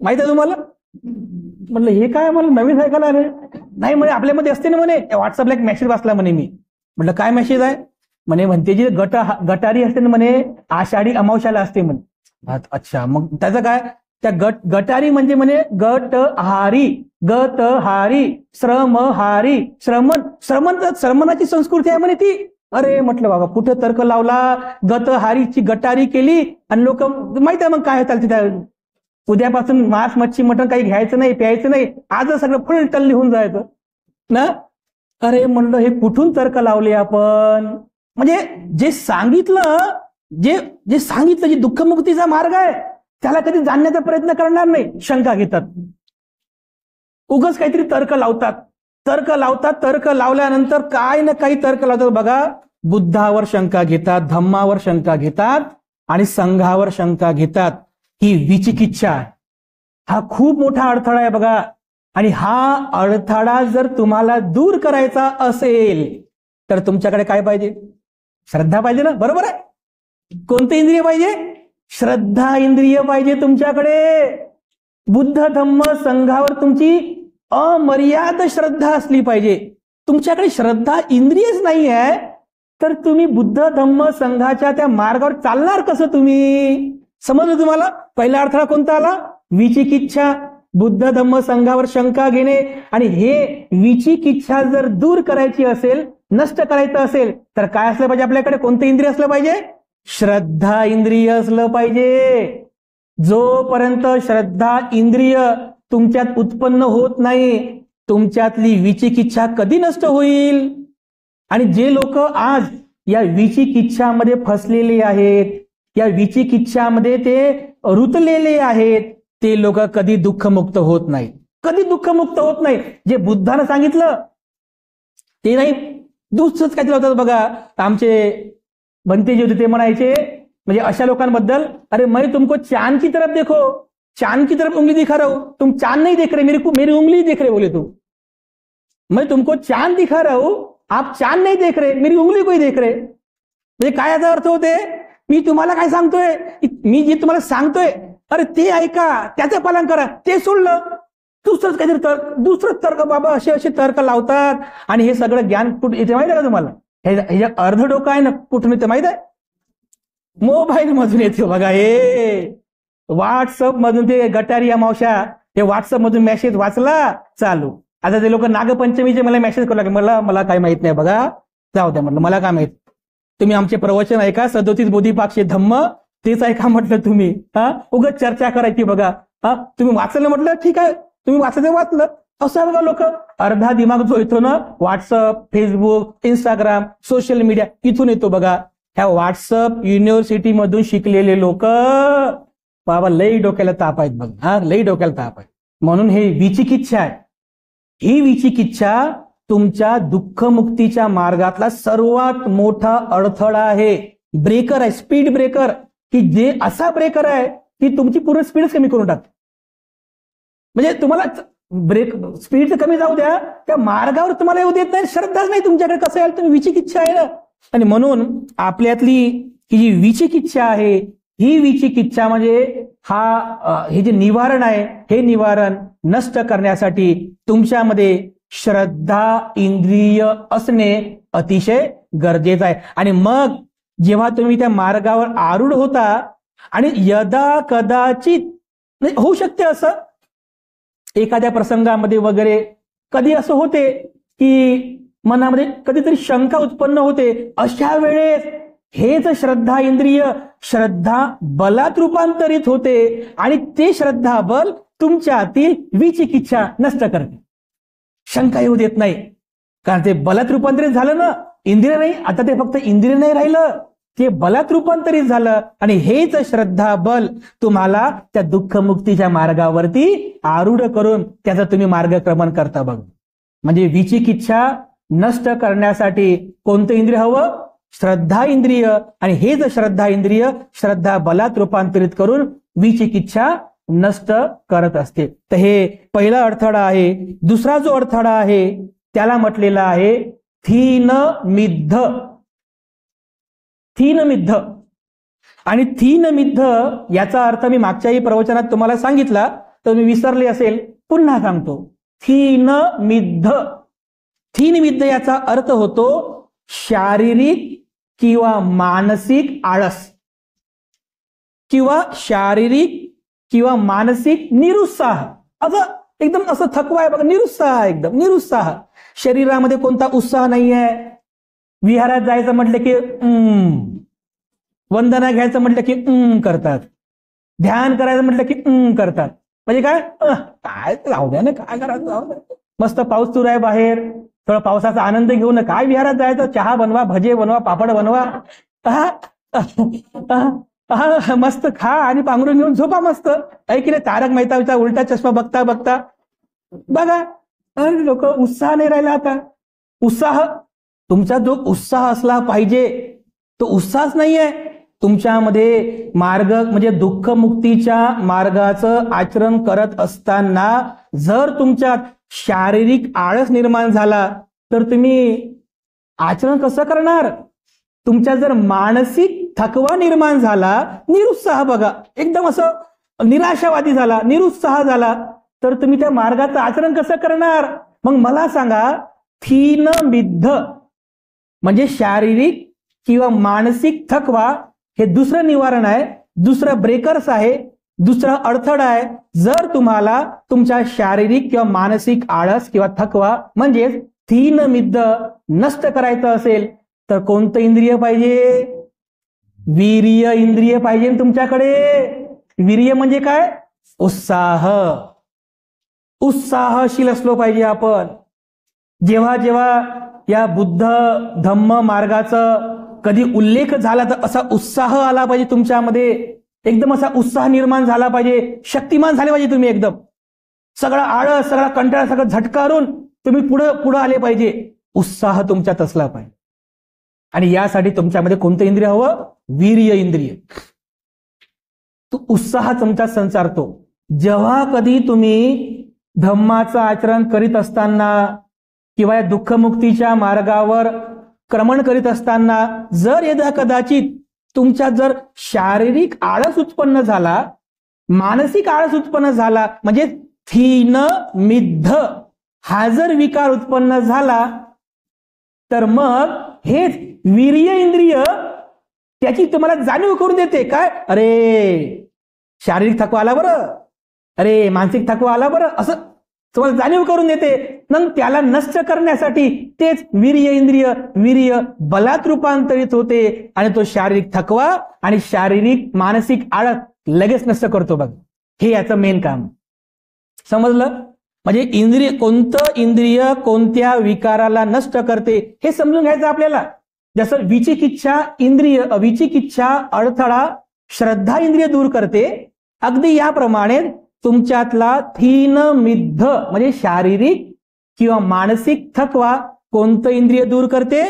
माहित आहे तुम्हाला? म्हणलं हे काय, मला नवीन ऐकायला आलं. नाही म्हणे आपल्यामध्ये असते ना म्हणे, व्हॉट्सअपला एक मेसेज वाचला म्हणे मी. म्हटलं काय मेसेज आहे? म्हणे म्हणते जी गटारी असते ना म्हणे, आषाढी अमावस्याला असते म्हणे. अच्छा, मग त्याचं काय? त्या गटारी म्हणजे म्हणे गटहारी, गतहारी, श्रमहारी, श्रमणाची संस्कृती आहे म्हणे ती. अरे म्हटलं बाबा, कुठं तर्क लावला, गतहारीची गटारी केली, आणि लोक माहित आहे मग काय चालते त्या. उद्यापासून मांस मच्छी मटण काही घ्यायचं नाही, प्यायचं नाही, आजच सगळं फुल टल्ली होऊन जायचं ना. अरे म्हणलं हे कुठून तर्क लावले आपण. म्हणजे जे सांगितलं, जे सांगितलं, जे दुःखमुक्तीचा मार्ग आहे, त्याला कधी जाणण्याचा प्रयत्न करणार नाही, शंका घेतात. उगाच काहीतरी तर्क लावतात. तर्क लावल्यानंतर काय ना काही तर्क लावतात बघा. बुद्धावर शंका घेतात, धम्मावर शंका घेतात, आणि संघावर शंका घेतात. ही विचिकित्सा, हा खूप मोठा अडथळा आहे बघा. आणि हा अडथळा जर तुम्हाला दूर करायचा असेल, तर तुमच्याकडे काय पाहिजे? श्रद्धा पाहिजे ना, बरोबर आहे. कोणते इंद्रिय पाहिजे? श्रद्धा इंद्रिय पाहिजे तुमच्याकडे. बुद्ध धम्म संघावर तुमची अमर्याद श्रद्धा असली पाहिजे. तुमच्याकडे श्रद्धा इंद्रियच नाही आहे, तर तुम्ही बुद्ध धम्म संघाच्या त्या मार्गावर चालणार कसं तुम्ही? समजलं तुम्हाला? पहिला अडथळा कोणता आला? विचिकित्सा, बुद्ध धम्म संघावर शंका घेणे. आणि हे विचिकित्सा जर दूर करायची असेल, नष्ट करायचं असेल, तर काय असलं पाहिजे आपल्याकडे? कोणतं इंद्रिय असलं पाहिजे? श्रद्धा इंद्रिय असलं पाहिजे. जोपर्यंत श्रद्धा इंद्रिय तुमच्यात उत्पन्न होत नाही, तुमच्यातली विचिकित्सा कधी नष्ट होईल? आणि जे लोक आज या विचिकित्सामध्ये फसलेले आहेत, या विचिकित्सामध्ये ते रुतलेले आहेत, ते लोक कधी दुःखमुक्त होत नाही, कधी दुःखमुक्त होत नाही. जे बुद्धानं सांगितलं ते नाही, दुसरंच काहीतरी होतं बघा. आमचे भंते जे होते ते म्हणायचे, म्हणजे अशा लोकांबद्दल, अरे मैं तुमको चांद की तरफ देखो, चांद की तरफ उंगली दिखा रहा हूं, तुम चांद नहीं देख रहे, मेरी उंगली देख रहे, बोले तू. मैं तुमको चांद दिखा रहा हूं, आप चांद नहीं देख रहे, मेरी उंगली को ही देख रहे. म्हणजे काय याचा अर्थ होते? मी तुम्हाला काय सांगतोय, मी जे तुम्हाला सांगतोय, अरे ते ऐका, त्याचं पालन करा. ते सोडलं, दुसरंच काहीतरी दुसरं तर्क बाबा, असे तर्क लावतात. आणि हे सगळं ज्ञान कुठे येते माहिती आहे का तुम्हाला? हे अर्ध डोकं आहे ना, कुठून येते माहित आहे? मोबाईल मधून येते बघा. हे व्हॉट्सअप मधून, ते गटारी अमावस्या, हे व्हॉट्सअप मधून मेसेज वाचला, चालू. आता ते लोक नागपंचमीचे मला मेसेज करू लागले. मला काय माहित नाही बघा, जाऊ द्या म्हटलं, मला काय माहित. तुम्ही आमचे प्रवचन ऐका, 37 बोधिपाक्षे धम्म, तेच ऐका म्हटलं तुम्ही. उगाच चर्चा करायची बघा. तुम्ही वाचलं म्हटलं, ठीक आहे, तुम्ही वाचलं. असं बघा, लोक अर्धा दिमाग जो येतो ना, WhatsApp, Facebook, Instagram, social media, इथून येतो बघा. ह्या व्हॉट्सअप युनिव्हर्सिटी मधून शिकलेले लोक बाबा लई डोक्याला ताप आहेत बघा. लई डोक्याला ताप आहे. म्हणून हे विचिकित्सा आहे. ही विचिकित्सा तुमच्या दुःखमुक्तीच्या मार्गातला सर्वात मोठा अडथळा आहे. ब्रेकर आहे, स्पीड ब्रेकर, की जे असा ब्रेकर आहे की तुमची पूर्ण स्पीडच कमी करून टाकते. म्हणजे तुम्हाला ब्रेक स्पीड कमी जाऊ द्या, त्या मार्गावर तुम्हाला येऊ देत नाही. श्रद्धाच नाही तुमच्याकडे. कसं आहे, तुम्ही विचिकित्सा आहे ना, आणि म्हणून आपल्यातली ही जी विचिकिच्छा आहे, ही विचिकिच्छा म्हणजे हे जे निवारण आहे, हे निवारण नष्ट करण्यासाठी तुमच्यामध्ये श्रद्धा इंद्रिय असणे अतिशय गरजेचं आहे. आणि मग जेव्हा तुम्ही त्या मार्गावर आरूढ होता आणि यदा कदाचित होऊ शकते असं एखाद्या प्रसंगामध्ये वगैरे कधी असं होते की मनामध्ये कधीतरी शंका उत्पन्न होते, अशा वेळेस हेच श्रद्धा इंद्रिय श्रद्धा बलात रूपांतरित होते आणि ते श्रद्धा बल तुमच्यातील विचिकिच्छा नष्ट करते. शंका येऊ देत नाही, कारण ते बलात रूपांतरित झालं ना. इंद्रिय नाही, आता ते फक्त इंद्रिय नाही राहिलं, ते बलात रूपांतरित झालं आणि हेच श्रद्धा बल तुम्हाला त्या दुःखमुक्तीच्या मार्गावरती आरूढ करून त्याचा तुम्ही मार्गक्रमण करता बघ. म्हणजे विचिकिच्छा नष्ट करण्यासाठी कोणतं इंद्रिय हवं? श्रद्धा इंद्रिय. आणि हेच श्रद्धा इंद्रिय श्रद्धा बलात रूपांतरित करून विचिकिच्छा नष्ट करत असते. तर हे पहिला अडथळा आहे. दुसरा जो अडथळा आहे त्याला म्हटलेला आहे थीन मिद्ध. थीन मिद्ध आणि थीन मिद्ध याचा अर्थ मी मागच्याही प्रवचनात तुम्हाला सांगितला, तर मी विसरले असेल, पुन्हा सांगतो. थीन मिद्ध. थीन मिद्ध याचा अर्थ होतो शारीरिक किंवा मानसिक आळस किंवा शारीरिक किंवा मानसिक निरुत्साह. असं एकदम असं थकवा आहे बघा, निरुत्साह, एकदम निरुत्साह. शरीरामध्ये कोणता उत्साह नाही आहे. विहारात जायचं म्हटलं की वंदना घ्यायचं म्हटलं की करतात. ध्यान करायचं म्हटलं की करतात. म्हणजे काय राहू द्या ना, काय करायचं, मस्त पाऊस सुरू आहे बाहेर, थोडा पावसाचा आनंद घेऊन काय विहारात जायचं, चहा बनवा, भजे बनवा, पापड बनवा, मस्त खा आणि पांघरून घेऊन झोपा मस्त. ऐकले तारक मेहताचा उलटा चष्मा बघता बघता बघा, अरे लोक उत्साह नाही राहिला आता. उत्साह, तुमचा जो उत्साह असला पाहिजे तो उत्साहच नाहीये तुमच्यामध्ये. मार्ग म्हणजे दुःखमुक्तीच्या मार्गाचं आचरण करत असताना जर तुमच्यात शारीरिक आळस निर्माण झाला तर तुम्ही आचरण कसं करणार? तुमच्या जर मानसिक थकवा निर्माण झाला, निरुत्साह बघा, एकदम असं निराशावादी झाला, निरुत्साह झाला, तर तुम्ही त्या मार्गाचं आचरण कसं करणार? मग मला सांगा, थीन मिद्ध म्हणजे शारीरिक किंवा मानसिक थकवा हे दुसरं निवारण आहे, दुसरं ब्रेकर्स आहे, दुसरा अडथळा आहे. जर तुम्हाला तुमच्या शारीरिक किंवा मानसिक आळस किंवा थकवा म्हणजेच थीन मिद्ध नष्ट करायचं असेल तर कोणतं इंद्रिय पाहिजे? वीर्य इंद्रिय पाहिजे तुमच्याकडे. वीर्य म्हणजे काय? उत्साह. उत्साहशील असलो पाहिजे आपण. जेव्हा जेव्हा या बुद्ध धम्म मार्गाचं कधी उल्लेख झाला तर असा उत्साह आला पाहिजे तुमच्यामध्ये, एकदम असा उत्साह निर्माण झाला पाहिजे, शक्तिमान झाले पाहिजे तुम्ही, एकदम सगळा आळस, सगळा कंटाळा, सगळं झटकारून तुम्ही पुढे आले पाहिजे. उत्साह तुमच्यात असला पाहिजे. आणि यासाठी तुमच्यामध्ये कोणतं इंद्रिय हवं? वीर्य इंद्रिय. तो उत्साह तुमच्यात संचारतो. जेव्हा कधी तुम्ही धम्माचं आचरण करीत असताना किंवा या दुःखमुक्तीच्या मार्गावर क्रमण करीत असताना जर यदा कदाचित तुमच्यात जर शारीरिक आळस उत्पन्न झाला, मानसिक आळस उत्पन्न झाला, म्हणजे थीन मिद्ध हा जर विकार उत्पन्न झाला, तर मग हेच वीर्य इंद्रिय त्याची तुम्हाला जाणीव करून देते. काय? अरे शारीरिक थकवा आला बरं, अरे मानसिक थकवा आला बरं, असं तुम्हाला जाणीव करून देते. मग त्याला नष्ट करण्यासाठी तेच वीर्य इंद्रिय वीर्य बलात रूपांतरित होते आणि तो शारीरिक थकवा आणि शारीरिक मानसिक आळस लगेच नष्ट करतो बघ. हे याचं मेन काम. समजलं? म्हणजे इंद्रिय, कोणतं इंद्रिय कोणत्या विकाराला नष्ट करते हे समजून घ्यायचं आपल्याला. जसं विचिकिच्छा इंद्रिय, विचिकिच्छा अडथळा श्रद्धा इंद्रिय दूर करते, अगदी याप्रमाणे तुमच्यातला थीन मिद्ध म्हणजे शारीरिक किंवा मानसिक थकवा कोणतं इंद्रिय दूर करते?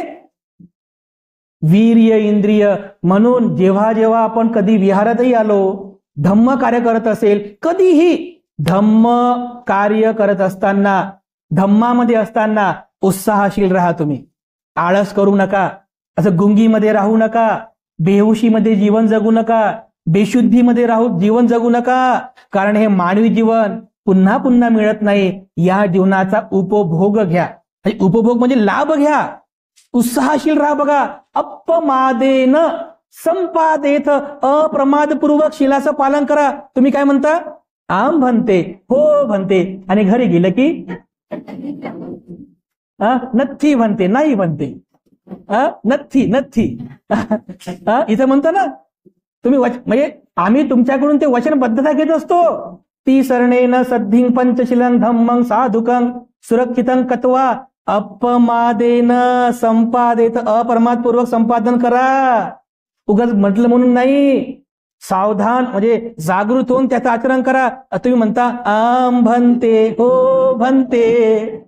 वीर्य इंद्रिय. म्हणून जेव्हा जेव्हा आपण कधी विहारातही आलो, धम्म कार्य करत असेल, कधीही धम्म कार्य करत असताना, धम्मामध्ये असताना उत्साहशील राहा तुम्ही. आळस करू नका. असं गुंगीमध्ये राहू नका, बेहोशीमध्ये जीवन जगू नका, बेशुद्धीमध्ये जीवन जगू नका, कारण हे मानवी जीवन पुन्हा पुन्हा मिळत नाही. या जीवनाचा उपभोग घ्या. उपभोग म्हणजे लाभ घ्या, उत्साहशील राहा. बघा, अपमादेन संपादेत, अप्रमादपूर्वक शिलाचं पालन करा. तुम्ही काय म्हणता? आम म्हणते, हो म्हणते, आणि घरी गेलं की नथी म्हणते, नाही म्हणते, नथी नथी. इथं म्हणतो ना तुम्ही म्हणजे आम्ही तुमच्याकडून ते वचनबद्धता घेत असतो. ती सरणेन सद्धिं पंचशीलं धम्मं साधुकं सुरक्षितं कत्वा अपमादेन संपादेत, अप्रमादपूर्वक संपादन करा. उगाच म्हटलं म्हणून नाही, सावधान म्हणजे जागृत होऊन त्याचं आचरण करा. तुम्ही म्हणता आम भन्ते, हो भन्ते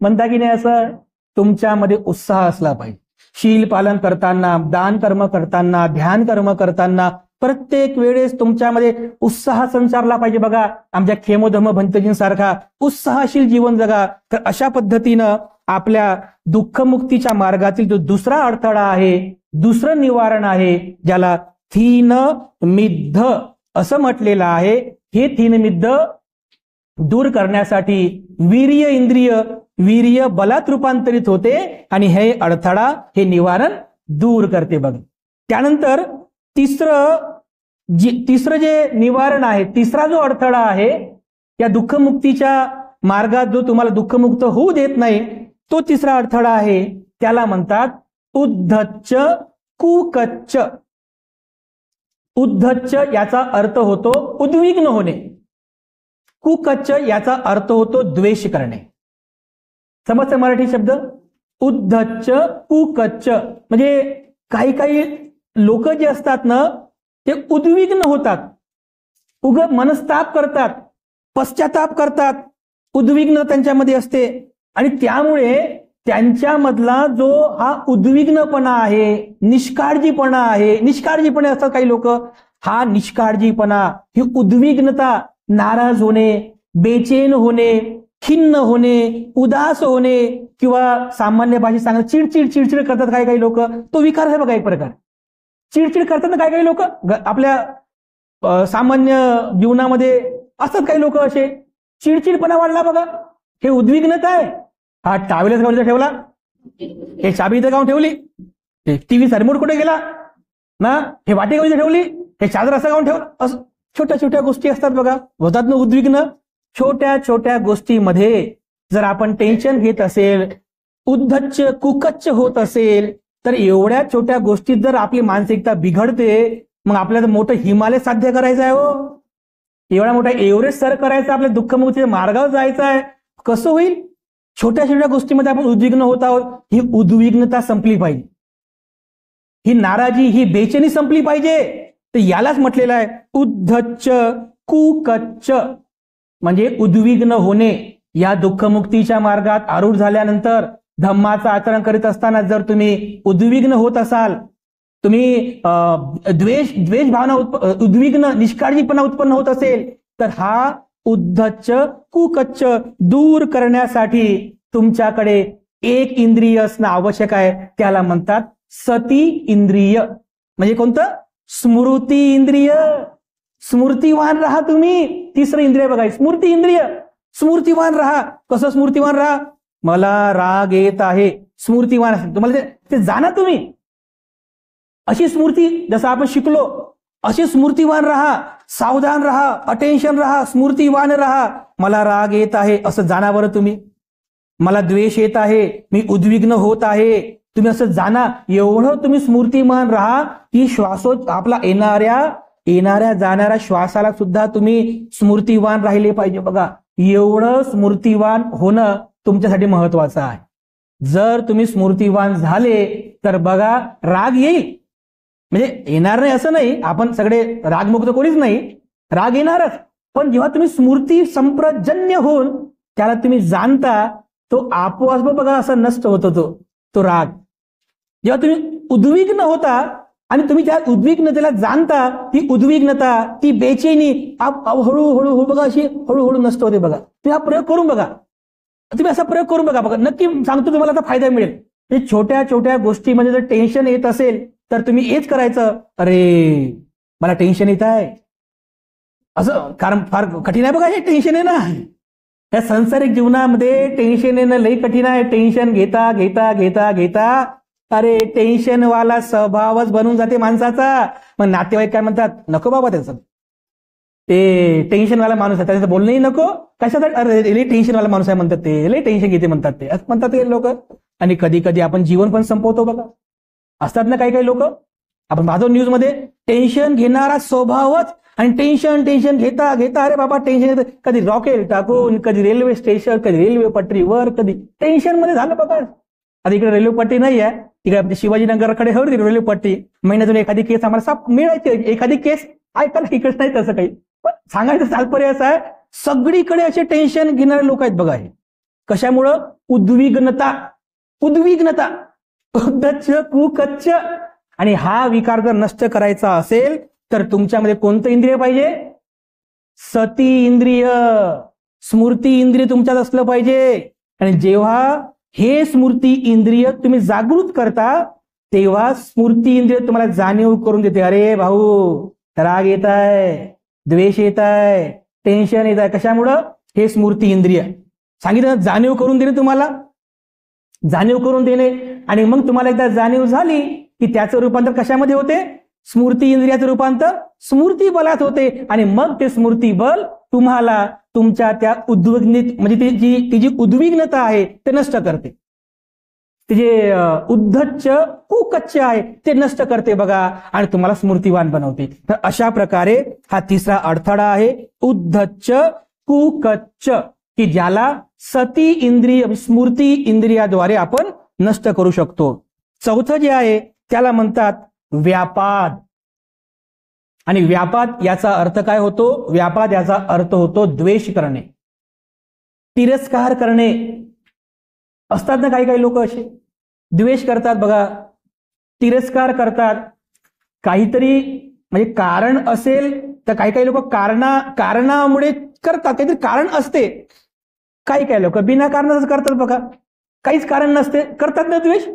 म्हणता की नाही? असं तुमच्यामध्ये उत्साह असला पाहिजे. शील पालन करताना, दान कर्म करताना, ध्यान कर्म करताना प्रत्येक वेळेस तुमच्यामध्ये उत्साह संचारला पाहिजे. बघा, आमच्या खेमोधम भंतजींसारखा उत्साहशील जीवन जगा. तर अशा पद्धतीनं आपल्या दुःखमुक्तीच्या मार्गातील जो दुसरा अडथळा आहे, दुसरं निवारण आहे, ज्याला थीन मिद्ध असं म्हटलेलं आहे, हे थीन मिद्ध दूर करण्यासाठी वीर्य इंद्रिय वीर्य बलात रूपांतरित होते आणि हे अडथळा, हे निवारण दूर करते. बघ, त्यानंतर तिसरं जे निवारण आहे, तिसरा जो अडथळा आहे या दुःखमुक्तीच्या मार्गात, जो तुम्हाला दुःखमुक्त होऊ देत नाही, तो तिसरा अडथळा आहे. त्याला म्हणतात उद्धच्च कुकच्च. उद्धच्च याचा अर्थ होतो उद्विग्न होणे. कुकच्च याचा अर्थ होतो द्वेष करणे. समजतं मराठी शब्द? उद्धच्च कुकच्च म्हणजे काही काही लोक जे असतात ना, ते उद्विग्न होतात, मनस्ताप करतात, पश्चाताप करतात, उद्विग्न त्यांच्यामध्ये असते, आणि त्यामुळे त्यांच्यामधला जो हा उद्विग्नपणा आहे, निष्काळजीपणा आहे, निष्काळजीपणे असतात काही लोक, हा निष्काळजीपणा, ही उद्विग्नता, नाराज होणे, बेचैन होणे, खिन्न होणे, उदास होणे, किंवा सामान्य भाषेत सांगणं चिडचिड चिडचिड करतात काही काही लोक. तो विकार आहे बघा एक प्रकार. चिडचिड करतात ना काही काही लोक आपल्या सामान्य जीवनामध्ये असतात. काही लोक असे चिडचिडपणा वाढला बघा, हे उद्विग्नता आहे. हा टावेलच गावचा ठेवला, हे चाबी इथं गाव ठेवली, टीव्हीचा रिमोट कुठे गेला ना, हे वाटे गावची ठेवली, हे चादर असं गावून ठेवलं. असं छोट्या छोट्या गोष्टी असतात बघा, होतात ना उद्विग्न. छोट्या छोट्या गोष्टीमध्ये जर आपण टेन्शन घेत असेल, उद्धच्च कुकच्च होत असेल, तर एवढ्या छोट्या गोष्टीत जर आपली मानसिकता बिघडते, मग आपल्याला मोठं हिमालय साध्य करायचं आहे. हो, एवढा मोठा एव्हरेस्ट सर करायचा, आपल्या दुःखमुक्तीच्या मार्गावर जायचं आहे. कसं होईल? छोट्या छोट्या गोष्टीमध्ये आपण उद्विग्न होत आहोत. ही उद्विग्नता संपली पाहिजे, ही नाराजी, ही बेचैनी संपली पाहिजे. तर यालाच म्हटलेलं आहे उद्धच्च कुकच्च, म्हणजे उद्विग्न होणे. या दुःखमुक्तीच्या मार्गात आरूढ झाल्यानंतर, धम्माचं आचरण करीत असताना जर तुम्ही उद्विग्न होत असाल, तुम्ही द्वेष भावना, उद्विग्न, निष्काळजीपणा उत्पन्न होत असेल, तर हा उद्धच्च कुकच्च दूर करण्यासाठी तुमच्याकडे एक इंद्रिय असणं आवश्यक आहे. त्याला म्हणतात सती इंद्रिय. म्हणजे कोणतं? स्मृती इंद्रिय. स्मृतिवान राहा तुम्ही. तिसरं इंद्रिय बघा, स्मृती इंद्रिय. स्मृतिवान राहा. कसं स्मृतिवान राहा? मला राग येत आहे, स्मृतिवान असेल तुम्हाला ते जाणा तुम्ही. अशी स्मृती, जसं आपण शिकलो, अशी स्मृतिवान राहा, सावधान राहा, अटेन्शन राहा, स्मृतिवान राहा. मला राग येत आहे असं जाणा बरं तुम्ही. मला द्वेष येत आहे, मी उद्विग्न होत आहे, तुम्ही असं जाणा. एवढं तुम्ही स्मृतिमान राहा की आपला येणाऱ्या जाणाऱ्या श्वासाला सुद्धा तुम्ही स्मृतिवान राहिले पाहिजे. बघा, एवढं स्मृतिवान होणं तुमच्यासाठी महत्वाचं आहे. जर तुम्ही स्मृतिवान झाले तर बघा, राग येईल, म्हणजे येणार नाही असं नाही, आपण सगळे रागमुक्त कोणीच नाही, राग येणारच. पण जेव्हा तुम्ही स्मृती संप्रजन्य होऊन त्याला तुम्ही जाणता, तो आपोआप बघा असं नष्ट होतो तो राग. जेव्हा तुम्ही उद्विग्न होता आणि तुम्ही त्या उद्विग्नतेला जाणता, ती उद्विग्नता, ती बेचैनी हळूहळू बघा अशी हळूहळू नष्ट होते. बघा, तुम्ही हा प्रयोग करून बघा, तुम्ही असा प्रयोग करून बघा. नक्की सांगतो तुम्हाला आता फायदा मिळेल. छोट्या छोट्या गोष्टीमध्ये जर टेन्शन येत असेल तर तुम्ही हेच करायचं, अरे मला टेन्शन येत आहे असं, कारण फार कठीण आहे बघा हे टेन्शन आहे ना. या सांसारिक जीवनामध्ये टेन्शन येणं लई कठीण आहे. टेन्शन घेता घेता घेता घेता अरे टेन्शनवाला स्वभावच बनून जाते माणसाचा. मग नातेवाईक काय म्हणतात, नको बाबा त्याचं, ते टेन्शनवाला माणूस आहे त्याचं बोलणंही नको, कशासाठी, अरे लई टेन्शनवाला माणूस आहे म्हणतात, ते लई टेन्शन घेते म्हणतात, ते असं म्हणतात ते लोक. आणि कधी कधी आपण जीवन पण संपवतो बघा. असतात ना काही काही लोक, आपण पाहतो न्यूज मध्ये, टेन्शन घेणारा स्वभावच, आणि टेन्शन टेन्शन घेता घेता अरे बाबा टेन्शन घेत, कधी रॉकेल टाकून, कधी रेल्वे स्टेशन, कधी रेल्वे पटरीवर, कधी टेन्शन मध्ये झालं बघा. आता इकडे रेल्वे पट्टी नाही आहे, तिकडे शिवाजीनगरकडे होती रेल्वे पट्टी, महिन्यातून एखादी केस आम्हाला साप मिळायची, एखादी केस ऐकायला इकडे नाही तसं काही. पण सांगायचं तात्पर्य असं आहे, सगळीकडे असे टेन्शन घेणारे लोक आहेत बघा. हे कशामुळं, उद्विग्नता, उद्विग्नता, उद्धच्च कुकच्च. आणि हा विकार जर नष्ट करायचा असेल तर तुमच्यामध्ये कोणतं इंद्रिय पाहिजे, सती इंद्रिय, स्मृती इंद्रिय तुमच्यात असलं पाहिजे. आणि जेव्हा हे स्मृती इंद्रिय तुम्ही जागृत करता तेव्हा स्मृती इंद्रिय तुम्हाला जाणीव करून देते, अरे भाऊ राग येत आहे, द्वेष येत आहे, टेन्शन येत आहे. कशामुळं, हे स्मृती इंद्रिय सांगितलं, जाणीव करून देणे, तुम्हाला जाणीव करून देणे. आणि मग तुम्हाला एकदा जाणीव झाली की त्याचं रूपांतर कशामध्ये होते, स्मृती इंद्रियाचं रूपांतर स्मृती बलात होते. आणि मग ते स्मृती बल तुम्हाला तुमच्या त्या उद्विग्नित, म्हणजे ती जी उद्विग्नता आहे ते नष्ट करते, ते जे उद्धच्च कुकच्च आहे ते नष्ट करते बघा, आणि तुम्हाला स्मृतिवान बनवते. तर अशा प्रकारे हा तिसरा अडथळा आहे, उद्धच्च कुकच्च, की ज्याला सती इंद्रिय, स्मृती इंद्रियाद्वारे आपण नष्ट करू शकतो. चौथं जे आहे त्याला म्हणतात व्यापाद. आणि व्यापाद याचा अर्थ काय होतो, व्यापाद याचा अर्थ होतो द्वेष करणे, तिरस्कार करणे. असतात ना काही काही लोक असे, द्वेष करतात बघा, तिरस्कार करतात. काहीतरी म्हणजे कारण असेल तर काही काही लोक कारणामुळे करतात, काहीतरी कारण असते. काही काही लोक बिना कारणाच करतात बघा, काहीच कारण नसते, करतात ना द्वेष,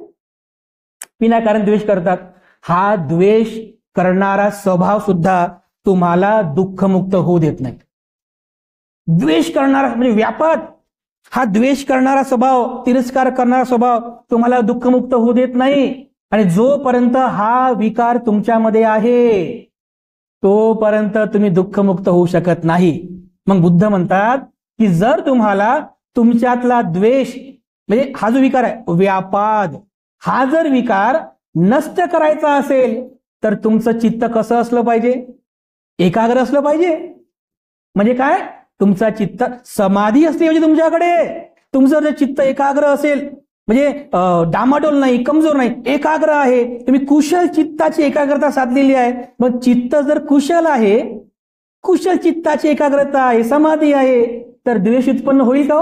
विनाकारण द्वेष करतात. हा द्वेष करणारा स्वभाव सुद्धा तुम्हाला दुःखमुक्त होऊ देत नाही. द्वेष करणारा म्हणजे व्यापाद, हा द्वेष करणारा स्वभाव, तिरस्कार करणारा स्वभाव तुम्हाला दुःखमुक्त होऊ देत नाही. आणि जोपर्यंत हा विकार तुमच्यामध्ये आहे तोपर्यंत तुम्ही दुःखमुक्त होऊ शकत नाही. मग बुद्ध म्हणतात की जर तुम्हाला तुमच्यातला द्वेष, म्हणजे हा जो विकार आहे व्यापाद, हा जर विकार नष्ट करायचा असेल तर तुमचं चित्त कसं असलं पाहिजे, एकाग्र असलं पाहिजे. म्हणजे काय, तुमचा चित्त समाधी असते म्हणजे तुमच्याकडे, तुमचं जर चित्त एकाग्र असेल, म्हणजे डामाडोल नाही, कमजोर नाही, एकाग्र आहे, तुम्ही कुशल चित्ताची एकाग्रता साधलेली आहे. मग चित्त जर कुशल आहे, कुशल चित्ताची एकाग्रता आहे, समाधी आहे, तर द्वेष उत्पन्न होईल का?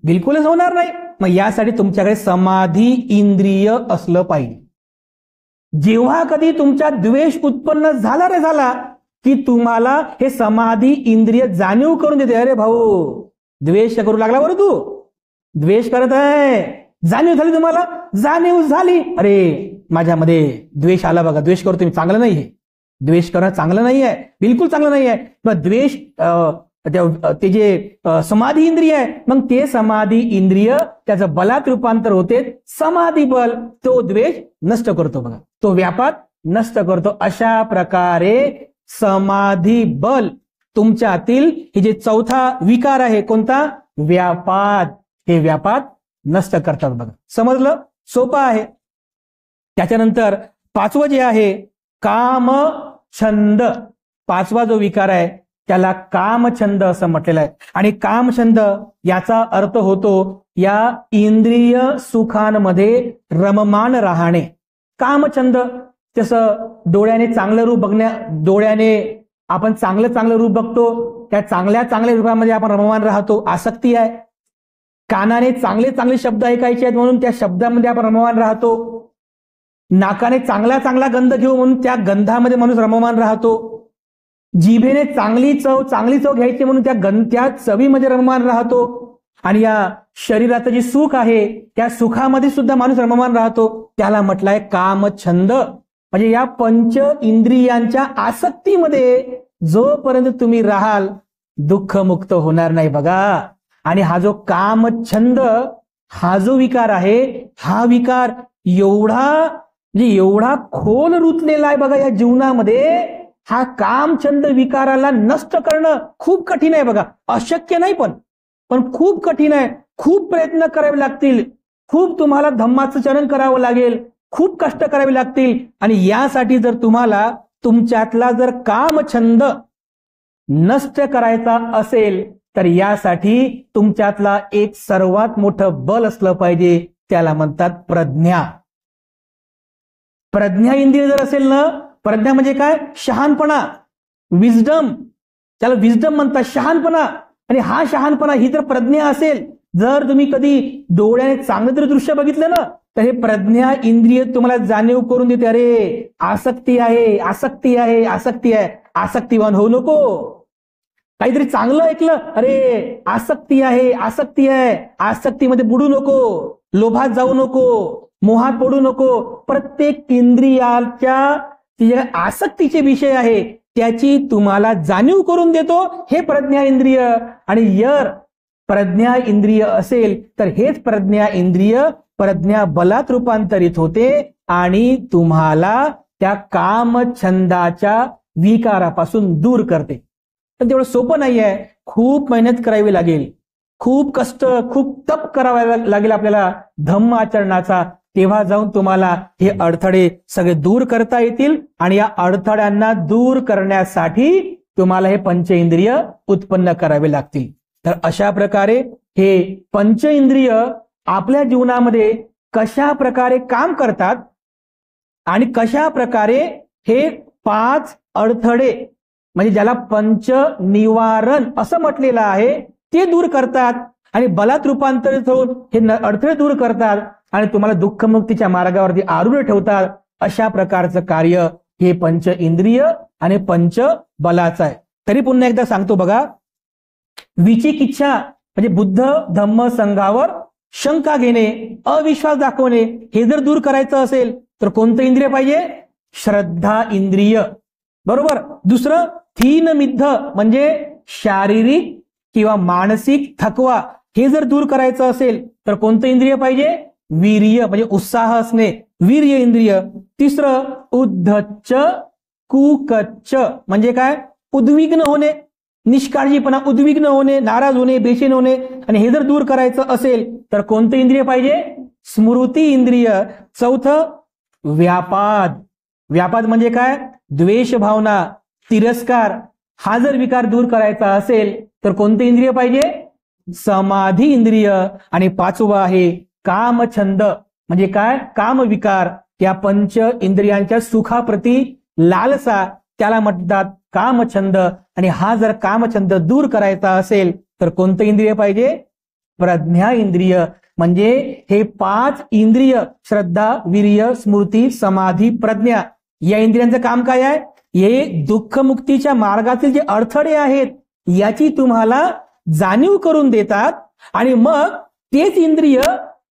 बिलकुलच होणार नाही. मग यासाठी तुमच्याकडे समाधी इंद्रिय असलं पाहिजे. जेव्हा कधी तुमच्या द्वेष उत्पन्न झाला रे झाला की तुम्हाला हे समाधी इंद्रिय जाणीव करून देते, अरे भाऊ द्वेष करू लागला बरं, तू द्वेष करत आहे, जाणीव झाली तुम्हाला, जाणीव झाली, अरे माझ्यामध्ये द्वेष आला बघा, द्वेष करतो मी, चांगलं नाही, हे द्वेष करणं चांगलं नाही आहे, बिलकुल चांगलं नाही आहे. मग द्वेष ते जे समाधी इंद्रिय आहे, मग ते समाधी इंद्रिय त्याचं बलात रूपांतर होते, समाधी बल तो द्वेष नष्ट करतो बघा, तो व्यापाद नष्ट करतो. अशा प्रकारे समाधी बल तुमच्यातील हे जे चौथा विकार आहे, कोणता, व्यापाद, हे व्यापाद नष्ट करतात बघा. समजलं, सोपं आहे. त्याच्यानंतर पाचवं जे आहे काम छंद, पाचवा जो विकार आहे त्याला कामछंद असं म्हटलेलं आहे. आणि कामछंद याचा अर्थ होतो या इंद्रिय सुखांमध्ये रममान राहणे. कामछंद तसं डोळ्याने चांगलं रूप डोळ्याने आपण चांगलं रूप बघतो, त्या चांगल्या रूपामध्ये आपण रममान राहतो, आसक्ती आहे. कानाने चांगले शब्द ऐकायचे आहेत म्हणून त्या शब्दामध्ये आपण रममान राहतो. नाकाने चांगला गंध घेऊ म्हणून त्या गंधामध्ये माणूस रममान राहतो. जिभेने चांगली चव घ्यायची म्हणून त्या चवीमध्ये रममान राहतो. आणि या शरीराचं जे सुख आहे त्या सुखामध्ये सुद्धा माणूस रममान राहतो, त्याला म्हटलंय कामछंद. म्हणजे या पंच इंद्रियांच्या आसक्तीमध्ये जोपर्यंत तुम्ही राहाल दुःखमुक्त होणार नाही बघा. आणि हा जो कामछंद हा जो विकार आहे, हा विकार एवढा खोल रुतलेला आहे बघा या जीवनामध्ये. हा कामछंद विकाराला नष्ट करणं खूप कठीण आहे बघा. अशक्य नाही पण खूप कठीण आहे. खूप प्रयत्न करावे लागतील, खूप तुम्हाला धम्माचं चरण करावं लागेल, खूप कष्ट करावे लागतील. आणि यासाठी जर तुम्हाला तुमच्यातला जर कामछंद नष्ट करायचा असेल तर यासाठी तुमच्यातला एक सर्वात मोठं बल असलं पाहिजे, त्याला म्हणतात प्रज्ञा. प्रज्ञा इंद्रिय जर असेल ना, प्रज्ञा म्हणजे काय? शहाणपणा, विजडम. त्याला विजडम म्हणतात, शहाणपणा. आणि हा शहाणपणा ही जर प्रज्ञा असेल, जर तुम्ही कधी डोळ्याने चांगलं तरी दृश्य बघितलं ना तर हे प्रज्ञा इंद्रिय तुम्हाला जाणीव करून देते, अरे आसक्ती आहे, आसक्ती आहे, आसक्ती आहे. आसक्तिवान होऊ नको. काहीतरी चांगलं ऐकलं, अरे आसक्ती आहे, आसक्ती आहे. आसक्तीमध्ये बुडू नको, लोभात जाऊ नको, मोहात पडू नको. प्रत्येक इंद्रियाच्या जे आसक्तीचे विषय आहे त्याची तुम्हाला जाणीव करून देतो हे प्रज्ञा इंद्रिय. आणि जर प्रज्ञा इंद्रिय असेल तर हेच प्रज्ञा इंद्रिय प्रज्ञा बलात रूपांतरित होते आणि तुम्हाला त्या कामछंदाच्या विकारापासून दूर करते. पण तेवढं सोपं नाही आहे, खूप मेहनत करावी लागेल, खूप कष्ट, खूप तप करावा लागेल आपल्याला धम्म आचरणाचा. तेव्हा जाऊन तुम्हाला हे अडथळे सगळे दूर करता येतील. आणि या अडथळ्यांना दूर करण्यासाठी तुम्हाला हे पंच इंद्रिय उत्पन्न करावे लागतील. तर अशा प्रकारे हे पंच इंद्रिय आपल्या जीवनामध्ये कशा प्रकारे काम करतात आणि कशा प्रकारे हे 5 अडथळे म्हणजे ज्याला पंच निवारण असं म्हटलेलं आहे ते दूर करतात आणि बलात रूपांतरित होऊन हे अडथळे दूर करतात आणि तुम्हाला दुःखमुक्तीच्या मार्गावरती आरूढ ठेवतात. अशा प्रकारचं कार्य हे पंच इंद्रिय आणि पंच बलाचं आहे. तरी पुन्हा एकदा सांगतो बघा, विचिकिच्छा म्हणजे बुद्ध धम्म संघावर शंका घेणे, अविश्वास दाखवणे, हे जर दूर करायचं असेल तर कोणतं इंद्रिय पाहिजे? श्रद्धा इंद्रिय. बरोबर. दुसरं थीन मिद्ध म्हणजे शारीरिक किंवा मानसिक थकवा, हे जर दूर करायचं असेल तर कोणतं इंद्रिय पाहिजे? वीर्य म्हणजे उत्साह असणे, वीर्य इंद्रिय. तिसरं उद्धच्च कुकच्च म्हणजे काय? उद्विग्न होणे, निष्काळजीपणा, उद्विग्न होणे, नाराज होणे, बेचैन होणे. आणि हे जर दूर करायचं असेल तर कोणतं इंद्रिय पाहिजे? स्मृती इंद्रिय. चौथं व्यापाद. व्यापाद म्हणजे काय? द्वेष भावना, तिरस्कार, हा जर विकार दूर करायचा असेल तर कोणतं इंद्रिय पाहिजे? समाधी इंद्रिय. आणि पाचवं आहे कामछंद म्हणजे काय? काम विकार. या पंच इंद्रियांच्या सुखाप्रती लालसा, त्याला म्हणतात कामछंद. आणि हा जर कामछंद दूर करायचा असेल तर कोणतं इंद्रिय पाहिजे? प्रज्ञा इंद्रिय. म्हणजे हे 5 इंद्रिय श्रद्धा, वीर्य, स्मृती, समाधी, प्रज्ञा, या इंद्रियांचं काम काय आहे? हे दुःखमुक्तीच्या मार्गातील जे अडथळे आहेत याची तुम्हाला जाणीव करून देतात आणि मग तेच इंद्रिय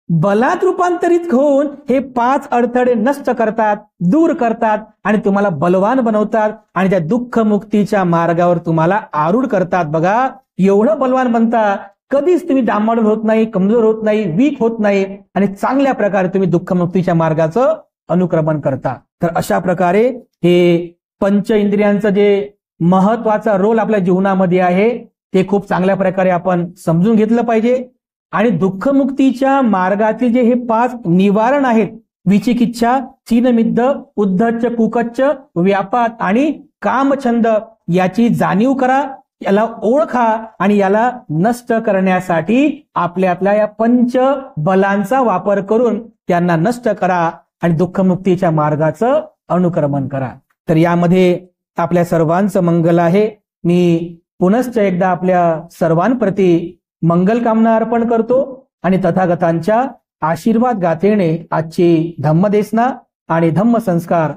बलात रूपांतरित होऊन हे 5 अडथळे नष्ट करतात, दूर करतात आणि तुम्हाला बलवान बनवतात आणि त्या दुःखमुक्तीच्या मार्गावर तुम्हाला आरूढ करतात. बघा, एवढं बलवान बनता कधीच तुम्ही डामाडोल होत नाही, कमजोर होत नाही, वीक होत नाही आणि चांगल्या प्रकारे तुम्ही दुःखमुक्तीच्या मार्गाचं अनुक्रमण करता. तर अशा प्रकारे हे पंच इंद्रियांचं जे महत्वाचा रोल आपल्या जीवनामध्ये आहे ते खूप चांगल्या प्रकारे आपण समजून घेतलं पाहिजे. आणि दुःखमुक्तीच्या मार्गातील जे हे 5 निवारण आहेत, विचिकिच्छा, थीनमिद्ध, उद्धच्च, कुकच्च, व्यापाद आणि कामछंद, याची जाणीव करा, याला ओळखा आणि याला नष्ट करण्यासाठी आपल्यातल्या या पंच बलांचा वापर करून त्यांना नष्ट करा आणि दुःखमुक्तीच्या मार्गाचं अनुक्रमण करा. तर यामध्ये आपल्या सर्वांचं मंगल आहे. मी पुनश्च एकदा आपल्या सर्वांप्रती मंगल कामना अर्पण करतो आणि तथागतांच्या आशीर्वाद गाथेने आजची धम्मदेसना आणि धम्म संस्कार